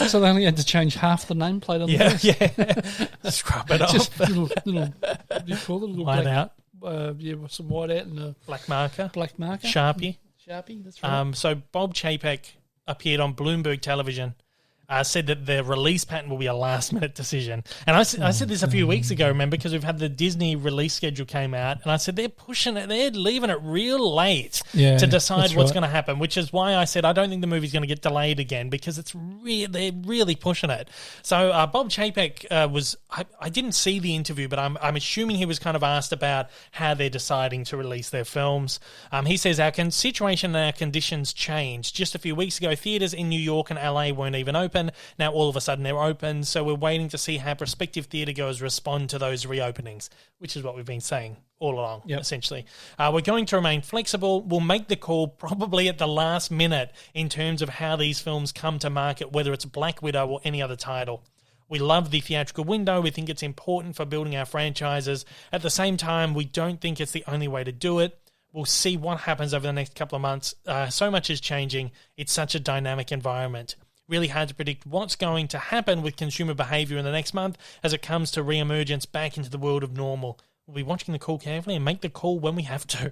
So they only had to change half the nameplate on the vest. Yeah. Scrub it off. Just little, what do you call it? Little White black, out. With some white out and a Black marker. Sharpie, that's right. So Bob Chapek appeared on Bloomberg Television, said that the release pattern will be a last-minute decision. And I said this a few weeks ago, remember, because we've had the Disney release schedule came out, and I said they're pushing it, they're leaving it real late to decide what's going to happen, which is why I said I don't think the movie's going to get delayed again, because they're really pushing it. So Bob Chapek was, I didn't see the interview, but I'm assuming he was kind of asked about how they're deciding to release their films. He says, our situation and our conditions changed. Just a few weeks ago, theaters in New York and LA weren't even open. Now all of a sudden they're open, so we're waiting to see how prospective theatregoers respond to those reopenings, which is what we've been saying all along, essentially. We're going to remain flexible. We'll make the call probably at the last minute in terms of how these films come to market, whether it's Black Widow or any other title. We love the theatrical window. We think it's important for building our franchises. At the same time, we don't think it's the only way to do it. We'll see what happens over the next couple of months. So much is changing. It's such a dynamic environment. Really hard to predict what's going to happen with consumer behaviour in the next month as it comes to re-emergence back into the world of normal. We'll be watching the call carefully and make the call when we have to.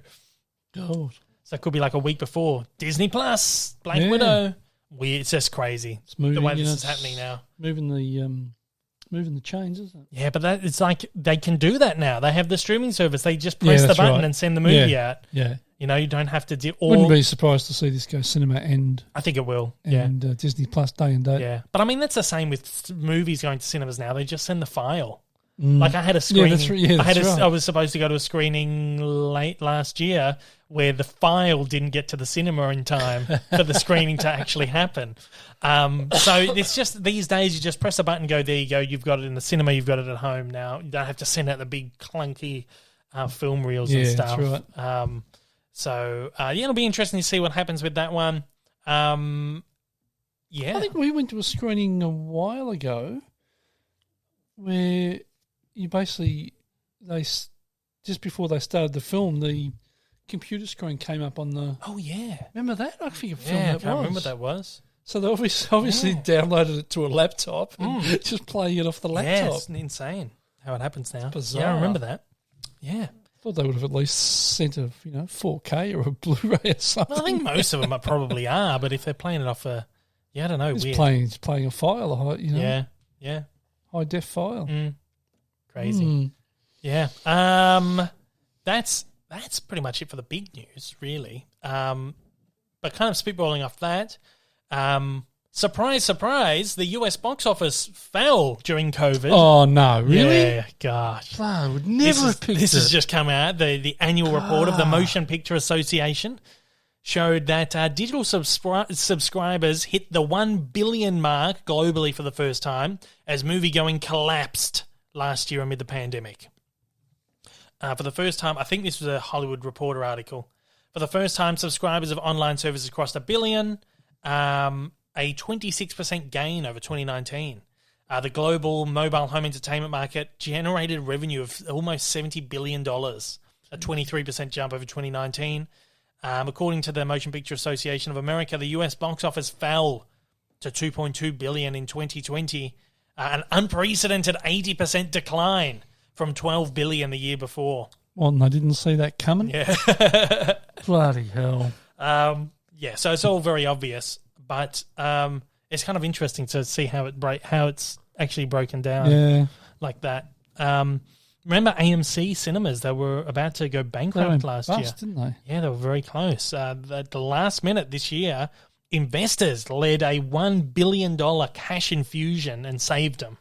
God. So it could be like a week before. Disney Plus, Black Widow. It's just crazy. It's moving, the way this is happening now. Moving the chains, isn't it? Yeah, but it's like they can do that now. They have the streaming service. They just press the button and send the movie out. Yeah. You know, you don't have to do all... Wouldn't be surprised to see this go cinema and... I think it will, and Disney Plus day and date. Yeah, but I mean, that's the same with movies going to cinemas now. They just send the file. Like I had a screening... I was supposed to go to a screening late last year where the file didn't get to the cinema in time for the screening to actually happen. So it's just these days you just press a button, go, there you go, you've got it in the cinema, you've got it at home now. You don't have to send out the big clunky film reels and stuff. That's right. So, it'll be interesting to see what happens with that one. I think we went to a screening a while ago where you basically, just before they started the film, the computer screen came up on the... Oh, yeah. Remember that? I forget what film that was. I can't remember what that was. So they obviously downloaded it to a laptop and just playing it off the laptop. Yeah, it's insane how it happens now. It's bizarre. Yeah, I remember that. Yeah. I thought they would have at least sent a 4K or a Blu-ray or something. Well, I think most of them probably are, but if they're playing it off I don't know, It's weird. playing a file, Yeah. High def file. Crazy. Yeah. That's pretty much it for the big news, really. But kind of spitballing off that, surprise, surprise, the US box office fell during COVID. Oh, no, really? Yeah, gosh. I would never have picked it. This has just come out. The annual report of the Motion Picture Association showed that digital subscribers hit the 1 billion mark globally for the first time as moviegoing collapsed last year amid the pandemic. For the first time, I think this was a Hollywood Reporter article, for the first time, subscribers of online services crossed 1 billion, a 26% gain over 2019. The global mobile home entertainment market generated revenue of almost $70 billion, a 23% jump over 2019. According to the Motion Picture Association of America, the US box office fell to $2.2 billion in 2020, an unprecedented 80% decline from $12 billion the year before. Well, and I didn't see that coming. Yeah. Bloody hell. So it's all very obvious, but it's kind of interesting to see how it's actually broken down like that. Remember AMC cinemas? They were about to go bankrupt last year. Didn't they? Yeah, they were very close. At the last minute this year, investors led a $1 billion cash infusion and saved them.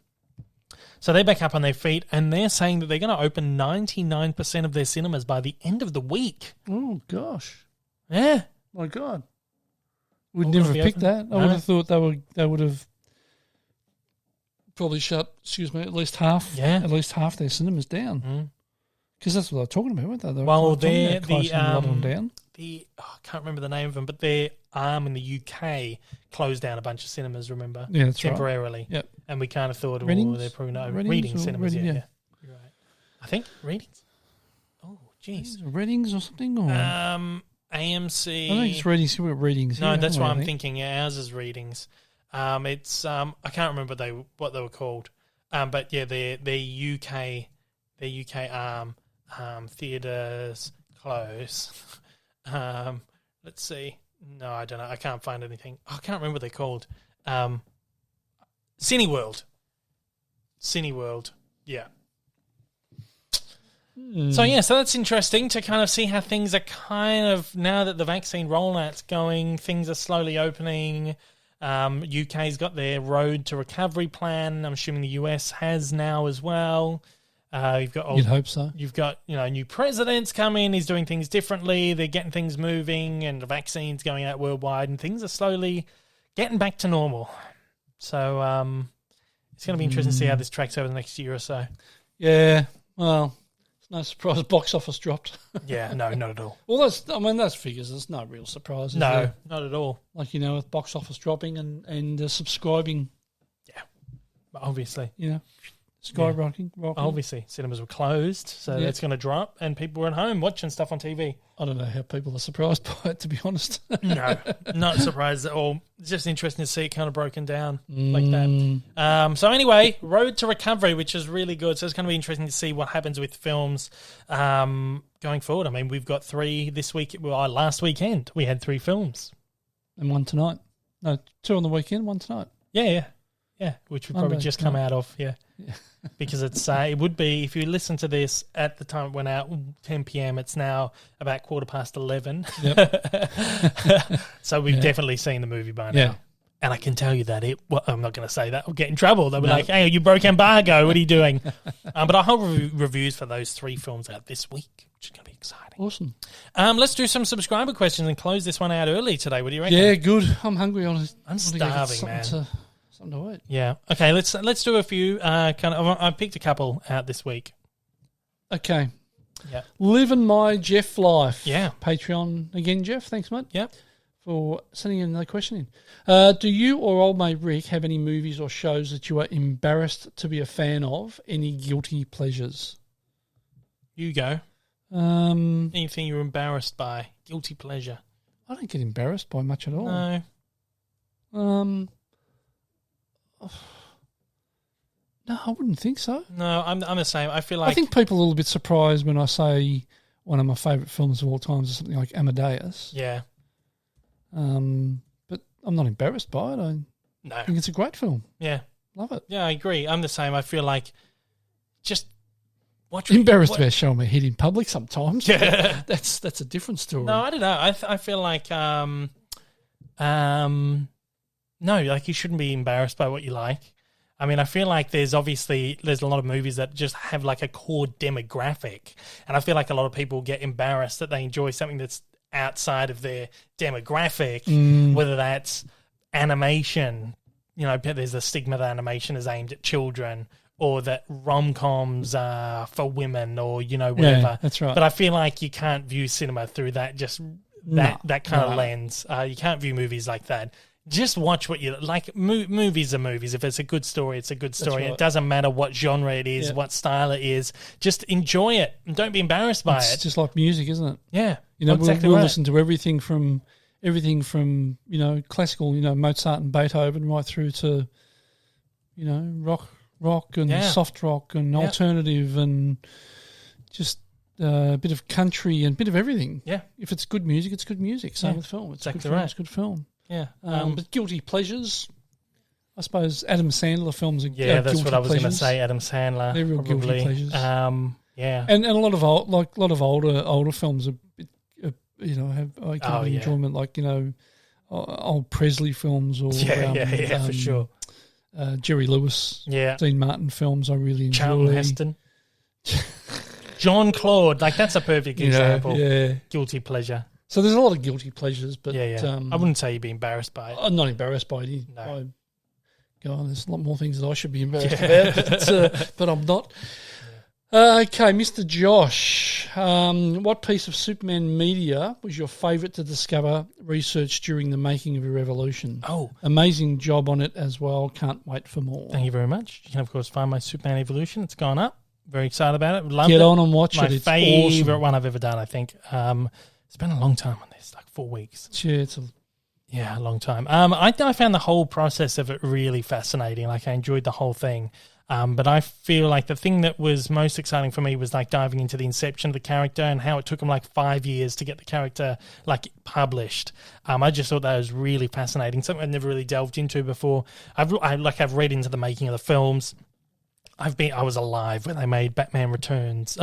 So they're back up on their feet, and they're saying that they're going to open 99% of their cinemas by the end of the week. Oh, gosh. Yeah. My God. We'd never have picked that. I would have thought they would have probably shut, at least half their cinemas down. Because that's what they're talking about, weren't they? Well, they're the a lot of them down. I can't remember the name of them, but their arm in the UK closed down a bunch of cinemas, remember? Yeah, that's temporarily. Right. Yep. And we kind of thought, Readings? they're probably not Readings reading or cinemas. Reading, Yeah. yeah. You're right. I think readings. Oh, jeez. Readings or something? Or? AMC. I think it's readings. We've got readings here. No, that's haven't what we, I'm thinking. Yeah, ours is readings. It's I can't remember what they were called. But yeah, their UK arm theaters close. Let's see. No, I don't know. I can't find anything. I can't remember what they're called. Cineworld. Yeah. So that's interesting to kind of see how things are kind of, now that the vaccine rollout's going, things are slowly opening. UK's got their road to recovery plan. I'm assuming the US has now as well. You'd hope so. You've got new presidents coming. He's doing things differently. They're getting things moving, and the vaccine's going out worldwide, and things are slowly getting back to normal. So it's going to be interesting to see how this tracks over the next year or so. Yeah, well, it's no surprise box office dropped. Yeah, no, not at all. Well, those figures. There's no real surprise. No, not at all. Like with box office dropping and subscribing. Yeah, obviously. Skyrocketing. Obviously, cinemas were closed, so that's going to drop, and people were at home watching stuff on TV. I don't know how people are surprised by it, to be honest. No, not surprised at all. It's just interesting to see it kind of broken down like that. So anyway, road to recovery, which is really good. So it's going to be interesting to see what happens with films going forward. I mean, we've got 3 this week. Well, last weekend we had 3 films. And 1 tonight. No, 2 on the weekend, 1 tonight. Yeah, which we probably just come out of, because it's it would be, if you listen to this at the time it went out, 10 p.m, it's now about 11:15. Yep. So we've definitely seen the movie by now. And I can tell you that I'm not going to say that. I'll get in trouble. They'll be like, hey, you broke embargo. What are you doing? But I'll have reviews for those 3 films out this week, which is going to be exciting. Awesome. Let's do some subscriber questions and close this one out early today. What do you reckon? Yeah, good. I'm hungry. I'm starving, man. Something to eat. Yeah. Okay, let's do a few. I picked a couple out this week. Okay. Yeah. Living my Jeff life. Yeah. Patreon again, Jeff. Thanks, mate. Yeah. For sending another question in. Do you or old mate Rick have any movies or shows that you are embarrassed to be a fan of? Any guilty pleasures? You go. Anything you're embarrassed by? Guilty pleasure? I don't get embarrassed by much at all. No. No, I wouldn't think so. No, I'm the same. I feel like... I think people are a little bit surprised when I say one of my favourite films of all time is something like Amadeus. Yeah. But I'm not embarrassed by it. I think it's a great film. Yeah. Love it. Yeah, I agree. I'm the same. I feel like just watch... Embarrassed about showing my head in public sometimes. Yeah. That's a different story. No, I don't know. I feel like... No, like you shouldn't be embarrassed by what you like. I mean, I feel like there's a lot of movies that just have like a core demographic. And I feel like a lot of people get embarrassed that they enjoy something that's outside of their demographic, whether that's animation. There's a stigma that animation is aimed at children, or that rom-coms are for women, or, whatever. Yeah, that's right. But I feel like you can't view cinema through that, that kind of lens. You can't view movies like that. Just watch what you like. Movies are movies. If it's a good story, it's a good story. Right. It doesn't matter what genre it is, what style it is. Just enjoy it and don't be embarrassed by it. It's just like music, isn't it? Yeah, we'll listen to everything from classical, Mozart and Beethoven, right through to rock and soft rock and alternative and just a bit of country and a bit of everything. Yeah, if it's good music, it's good music. Same with film. It's exactly good film. right. It's good film. Yeah, but guilty pleasures, I suppose Adam Sandler films are that's what I was going to pleasures. say. Adam Sandler, they're real probably. Guilty pleasures. And a lot of older films are, have enjoyment, like old Presley films or for sure. Jerry Lewis, Dean Martin films I really enjoy. Charlton Heston, John Claude, like that's a perfect example. Guilty pleasure. So there's a lot of guilty pleasures, but I wouldn't say you'd be embarrassed by it. I'm not embarrassed by it. No. There's a lot more things that I should be embarrassed about, but I'm not. Okay, Mr. Josh. What piece of Superman media was your favourite to discover, research during the making of your evolution? Oh. Amazing job on it as well. Can't wait for more. Thank you very much. You can, of course, find my Superman Evolution. It's gone up. Very excited about it. Loved Get it. on and watch My it. It's favourite awesome. one I've ever done, I think. It's been a long time on this, like 4 weeks. Yeah, it's Yeah, a long time. I found the whole process of it really fascinating. Like, I enjoyed the whole thing. But I feel like the thing that was most exciting for me was like diving into the inception of the character and how it took him like 5 years to get the character like published. I just thought that was really fascinating. Something I'd never really delved into before. I've read into the making of the films. I was alive when they made Superman Returns.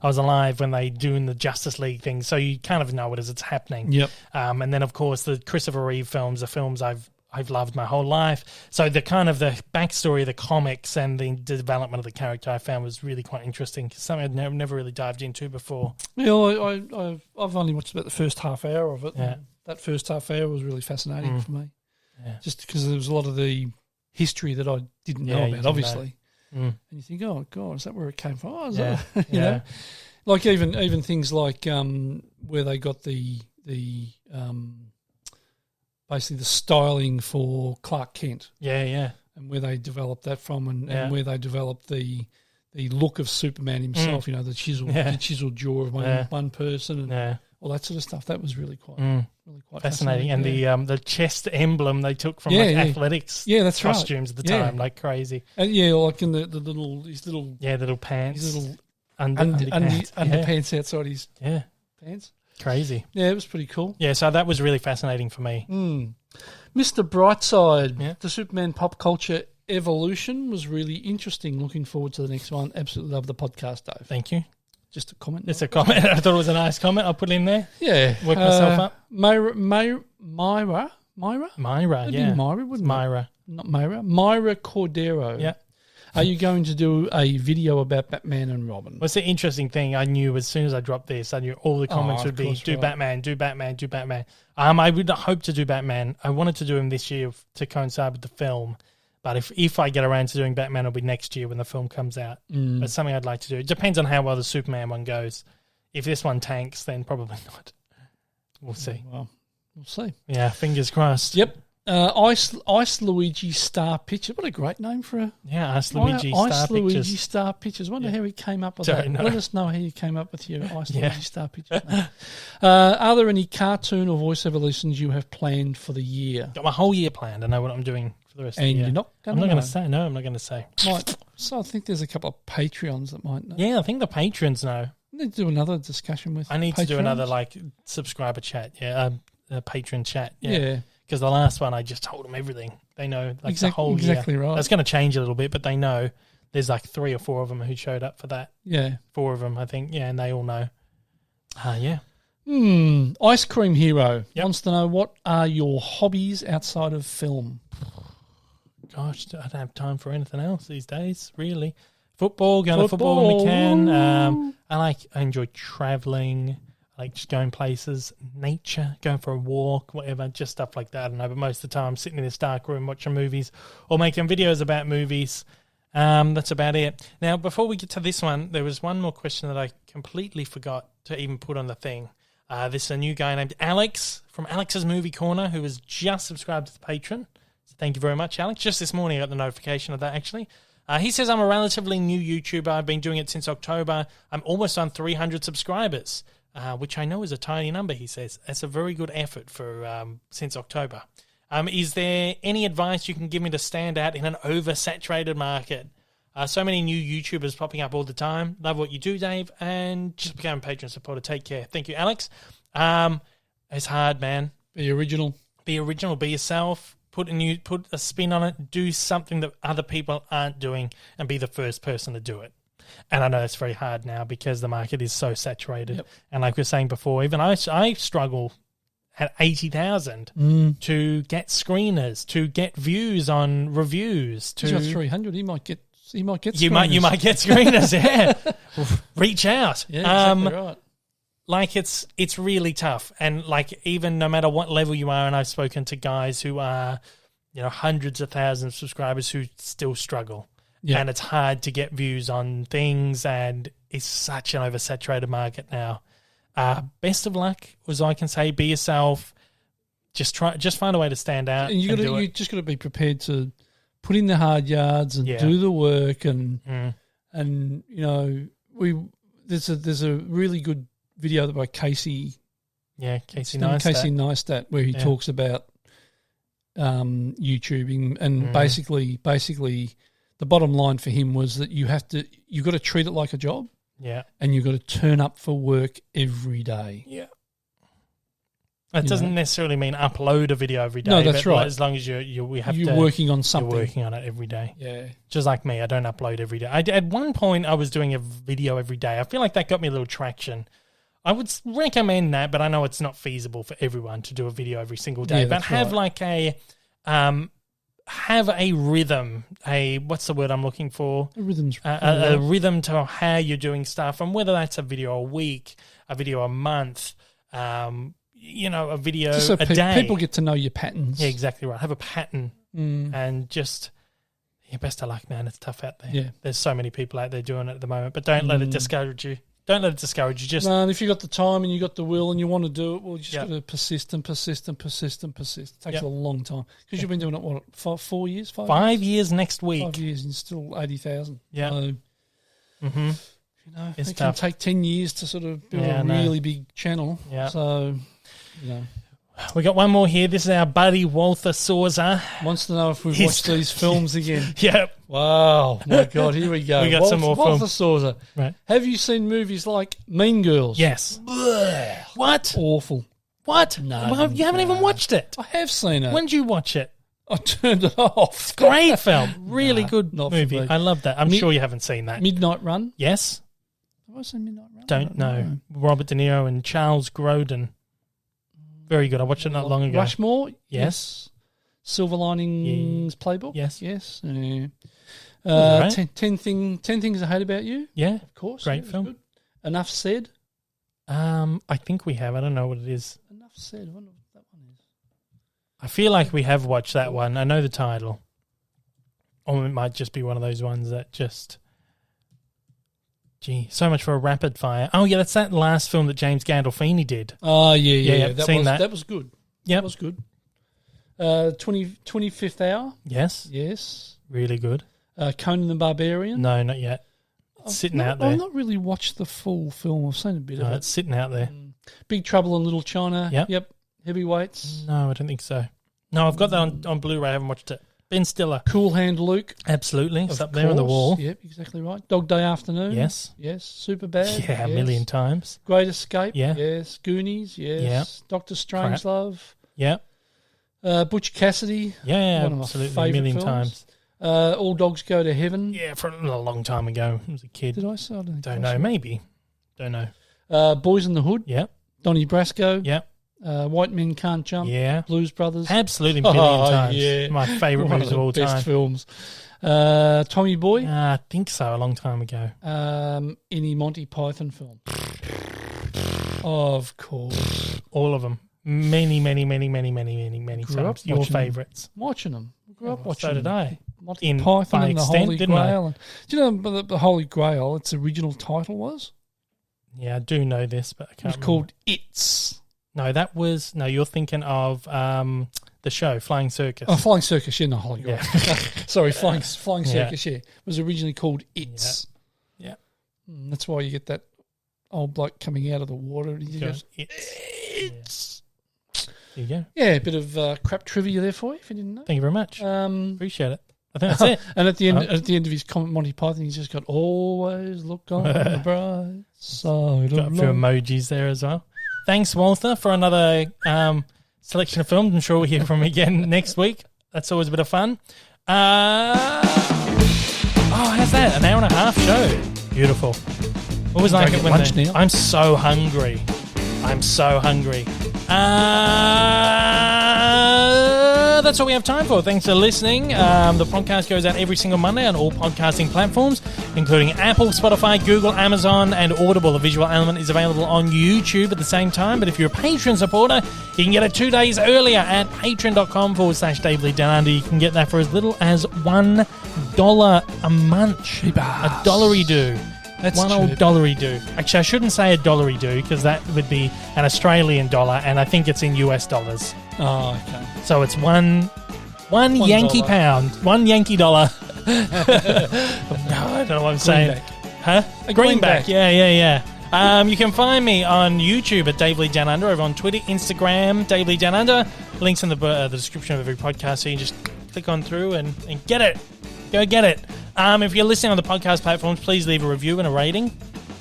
I was alive when they doing the Justice League thing. So you kind of know it as it's happening. Yep. And then of course the Christopher Reeve films are films I've loved my whole life. So the kind of the backstory of the comics and the development of the character I found was really quite interesting. Something I'd never really dived into before. Yeah, I've only watched about the first half hour of it. Yeah. That first half hour was really fascinating for me. Yeah. Just because there was a lot of the history that I didn't know about, obviously. And you think, oh, God, is that where it came from? Oh, is that, you know? Like even things like where they got the basically the styling for Clark Kent. Yeah. And where they developed that from and where they developed the look of Superman himself, you know, the chiseled jaw of one person and all that sort of stuff. That was really quite fascinating. And the chest emblem they took from athletics that's costumes right. at the time, like crazy. And like in the little little pants. His little underpants outside his pants. Crazy. Yeah, it was pretty cool. Yeah, so that was really fascinating for me. Mr. Brightside, the Superman pop culture evolution was really interesting. Looking forward to the next one. Absolutely love the podcast, Dave. Thank you. Just a comment. It's a comment. I thought it was a nice comment. I'll put it in there. Yeah. Work myself up. Myra? Myra, yeah. Myra, wouldn't Myra. it? Not Myra. Myra Cordero. Yeah. Are you going to do a video about Batman and Robin? What's the interesting thing? I knew as soon as I dropped this, I knew all the comments would be, do Batman, do Batman, do Batman. I would hope to do Batman. I wanted to do him this year to coincide with the film. But if I get around to doing Batman, it'll be next year when the film comes out. But it's something I'd like to do. It depends on how well the Superman one goes. If this one tanks, then probably not. We'll see. Well, we'll see. Yeah, fingers crossed. Yep. Ice Luigi Star Pictures. What a great name for a... Yeah, Ice Luigi Ice Star Luigi Pictures. Star Pictures. Wonder how he came up with that. Know. Let us know how you came up with your Ice Luigi Star Pictures name. Are there any cartoon or voiceover lessons you have planned for the year? Got my whole year planned. I know what I'm doing for the rest of the year. And you're not I'm not going to say. No, I'm not going to say. So I think there's a couple of Patreons that might know. Yeah, I think the patrons know. I need to do another discussion with I need to do Patreons. another subscriber chat. Yeah, a patron chat. Yeah. Because the last one, I just told them everything. They know the whole year. Exactly right. That's going to change a little bit, but they know. There's 3 or 4 of them who showed up for that. Yeah. 4 of them, I think. Yeah, and they all know. Yeah. Ice Cream Hero wants to know, what are your hobbies outside of film? Gosh, I don't have time for anything else these days, really. Football, going to football when we can. I enjoy traveling. I like just going places, nature, going for a walk, whatever, just stuff like that. I don't know, but most of the time I'm sitting in this dark room watching movies or making videos about movies. That's about it. Now, before we get to this one, there was one more question that I completely forgot to even put on the thing. This is a new guy named Alex from Alex's Movie Corner who has just subscribed to the Patreon. So thank you very much, Alex. Just this morning I got the notification of that, actually. He says, I'm a relatively new YouTuber. I've been doing it since October. I'm almost on 300 subscribers. Which I know is a tiny number, he says. That's a very good effort for since October. Is there any advice you can give me to stand out in an oversaturated market? So many new YouTubers popping up all the time. Love what you do, Dave, and just become a Patreon supporter. Take care. Thank you, Alex. It's hard, man. Be original. Be original. Be yourself. Put a spin on it. Do something that other people aren't doing and be the first person to do it. And I know it's very hard now because the market is so saturated. Yep. And like we were saying before, even I struggle at 80,000 to get screeners, to get views on reviews. He's got 300. He might get screeners. You might get screeners, yeah. Reach out. Yeah, exactly right. It's really tough. And even no matter what level you are, and I've spoken to guys who are, hundreds of thousands of subscribers who still struggle. Yeah. and it's hard to get views on things, and it's such an oversaturated market now. Best of luck, as I can say. Be yourself. Just find a way to stand out. And you just got to be prepared to put in the hard yards and do the work, and there's a really good video by Casey. Yeah, Casey Neistat, where he talks about YouTubing, and basically the bottom line for him was that you've got to treat it like a job. Yeah. And you've got to turn up for work every day. Yeah. That doesn't necessarily mean upload a video every day. No, that's right. As long as you're working on something. You're working on it every day. Yeah. Just like me, I don't upload every day. At one point, I was doing a video every day. I feel like that got me a little traction. I would recommend that, but I know it's not feasible for everyone to do a video every single day. Yeah, but have like a rhythm. What's the word I'm looking for? A rhythm's a rhythm to how you're doing stuff, and whether that's a video a week, a video a month, a video just so a day. People get to know your patterns. Yeah, exactly right. Have a pattern, and just best of luck, man. It's tough out there. Yeah, there's so many people out there doing it at the moment, but don't let it discourage you. Don't let it discourage you. Just and if you got the time and you got the will and you want to do it, well, you just got to persist. It takes a long time because you've been doing it 4 years, 5 years next week. 5 years and still 80,000. Yeah. So, it's it tough. can take 10 years to sort of build a really big channel. Yeah. So, we got one more here. This is our buddy Walter Souza. Wants to know if we've watched these films again. Yep. Wow. My God, here we go. We got some more Walter films. Souza. Right. Have you seen movies like Mean Girls? Yes. What? Awful. What? No. Well, you haven't even watched it. I have seen it. When did you watch it? I turned it off. Great film. Really good not movie. for me. I love that. I'm sure you haven't seen that. Midnight Run? Yes. Have I seen Midnight Run? Don't know. Robert De Niro and Charles Grodin. Very good. I watched it not long ago. Rushmore? Yes. Silver Linings Playbook? Yes. Yes. Right. 10 Things I Hate About You? Yeah. Of course. Great film. Good. Enough Said? I think we have. I don't know what it is. Enough Said. I wonder what that one is. I feel like we have watched that one. I know the title. Or it might just be one of those ones that just... Gee, so much for a rapid fire. Oh, yeah, that's that last film that James Gandolfini did. Oh, yeah. That was good. Yeah. That was good. 25th Hour? Yes. Yes. Really good. Conan the Barbarian? No, not yet. It's sitting out there. I've not really watched the full film. I've seen a bit of it. It's sitting out there. Big Trouble in Little China? Yep. Heavyweights? No, I don't think so. No, I've got that on Blu-ray. I haven't watched it. Ben Stiller. Cool Hand Luke? Absolutely. It's up there on the wall. Yep, exactly right. Dog Day Afternoon? Yes. Yes. Superbad? Yeah, a million times. Great Escape? Yeah. Yes. Goonies? Yes. Yep. Doctor Strangelove? Yep. Butch Cassidy? Yeah, one of my absolutely. A favourite million films. times. All Dogs Go to Heaven? Yeah, for a long time ago. I was a kid. Did I say? I don't know. Maybe. Don't know. Boys in the Hood? Yep. Donnie Brasco? Yep. White Men Can't Jump? Yeah. Blues Brothers? Absolutely, a million times. Yeah. My favourite movies of all time. Best films. Tommy Boy? I think so, a long time ago. Any Monty Python film? Of course. All of them. Many times. Your favourites. Watching them. I grew up watching so did them. I. Monty Python and the Holy Grail. I? Do you know the Holy Grail, its original title was? Yeah, I do know this, but I can't remember. It was called It's. No, you're thinking of the show, Flying Circus. Oh, Flying Circus, yeah, not Holy Grail. Yeah. Sorry, Flying Circus, yeah. It was originally called It's. Yeah. That's why you get that old bloke coming out of the water. And he goes, It's. Yeah. There you go. Yeah, a bit of crap trivia there for you, if you didn't know. Thank you very much. Appreciate it. I think that's it. And at the end of his comment, Monty Python, he's just got always look on the bright side. Got a few emojis there as well. Thanks, Walter, for another selection of films. I'm sure we'll hear from him again next week. That's always a bit of fun. How's that? An hour and a half show. Beautiful. Always like it when lunch now. I'm so hungry. that's all we have time for. Thanks for listening. The podcast goes out every single Monday on all podcasting platforms, including Apple, Spotify, Google, Amazon, and Audible. The visual element is available on YouTube at the same time, but if you're a Patreon supporter, you can get it 2 days earlier at patreon.com/Dave Lee Down Under. You can get that for as little as $1 a month. Cheap ass. A dollary-do. That's one old cheap. dollary-do. Actually, I shouldn't say a dollary-do because that would be an Australian dollar, and I think it's in US dollars. Oh, okay. So it's one Yankee dollar. pound, one Yankee dollar. No, I don't know what I'm saying. Huh? A Greenback. greenback. Yeah. You can find me on YouTube at Dave Lee Down Under, over on Twitter, Instagram, Dave Lee Down Under. Links in the description of every podcast, so you can just click on through and get it. Go get it. If you're listening on the podcast platforms, please leave a review and a rating.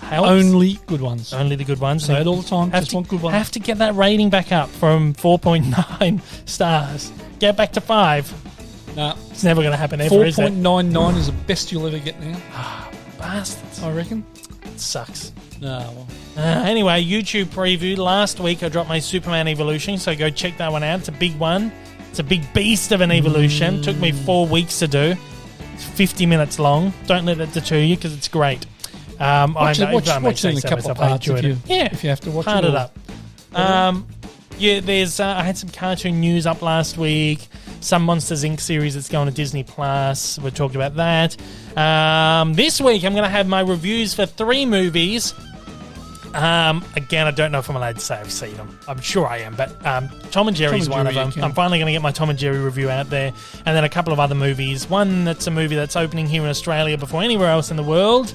Helps. Only good ones. Only the good ones. Say it all the time. Just want good ones. Have to get that rating back up from 4.9 stars. Get back to 5. Nah. It's never going to happen ever, is it? 4.99 is the best you'll ever get now. Bastards. I reckon. It sucks. No, well. Anyway, YouTube preview. Last week I dropped my Superman Evolution, so go check that one out. It's a big one. It's a big beast of an evolution. Took me 4 weeks to do. It's 50 minutes long. Don't let it deter you because it's great. Watch it in a couple of parts if you have to watch Part it. it up. There's I had some cartoon news up last week. Some Monsters Inc. series that's going to Disney Plus. We'll talk about that. This week I'm going to have my reviews for 3 movies. Again, I don't know if I'm allowed to say I've seen them. I'm sure I am, but Tom and Jerry's one of them. I'm finally going to get my Tom and Jerry review out there, and then a couple of other movies. One that's a movie that's opening here in Australia before anywhere else in the world,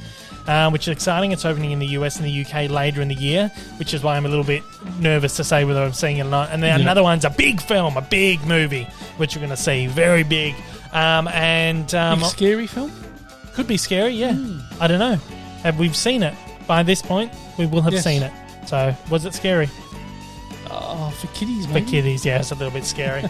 which is exciting. It's opening in the US and the UK later in the year, which is why I'm a little bit nervous to say whether I'm seeing it or not. And then another one's a big film, a big movie, which you're going to see, very big. Big scary film? Could be scary, yeah. I don't know. Have we seen it? By this point, we will have seen it. So, was it scary? Oh, for kiddies, For maybe. kiddies, yeah, it's a little bit scary.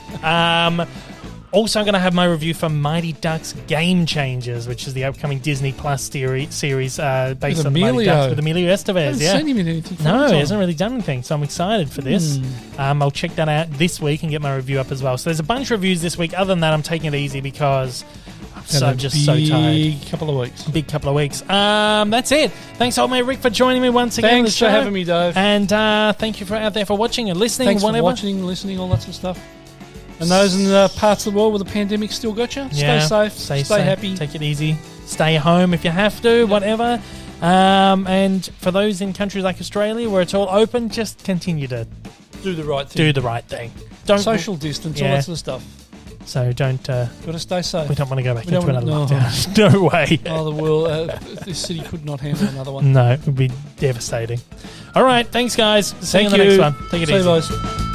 Also, I'm going to have my review for Mighty Ducks Game Changers, which is the upcoming Disney Plus series based on the Mighty Ducks with Emilio Estevez. I haven't seen him in anything. No, he hasn't really done anything, so I'm excited for this. I'll check that out this week and get my review up as well. So there's a bunch of reviews this week. Other than that, I'm taking it easy because I'm just so tired. Big couple of weeks. Big couple of weeks. That's it. Thanks, old mate Rick, for joining me once again. Thanks for having me, Dave. And thank you out there for watching and listening. Thanks whatever. for watching, listening, all that sort of stuff. And those in the parts of the world where the pandemic still got you, stay safe, stay happy. Take it easy. Stay home if you have to, whatever. And for those in countries like Australia where it's all open, just continue to do the right thing. Do the right thing. Don't social distance, all that sort of stuff. So don't. Got to stay safe. We don't want to go back into another no. lockdown. No way. Oh, the world. This city could not handle another one. No, it would be devastating. All right, thanks, guys. See you in the Thank next you. one. Take it See you easy. guys.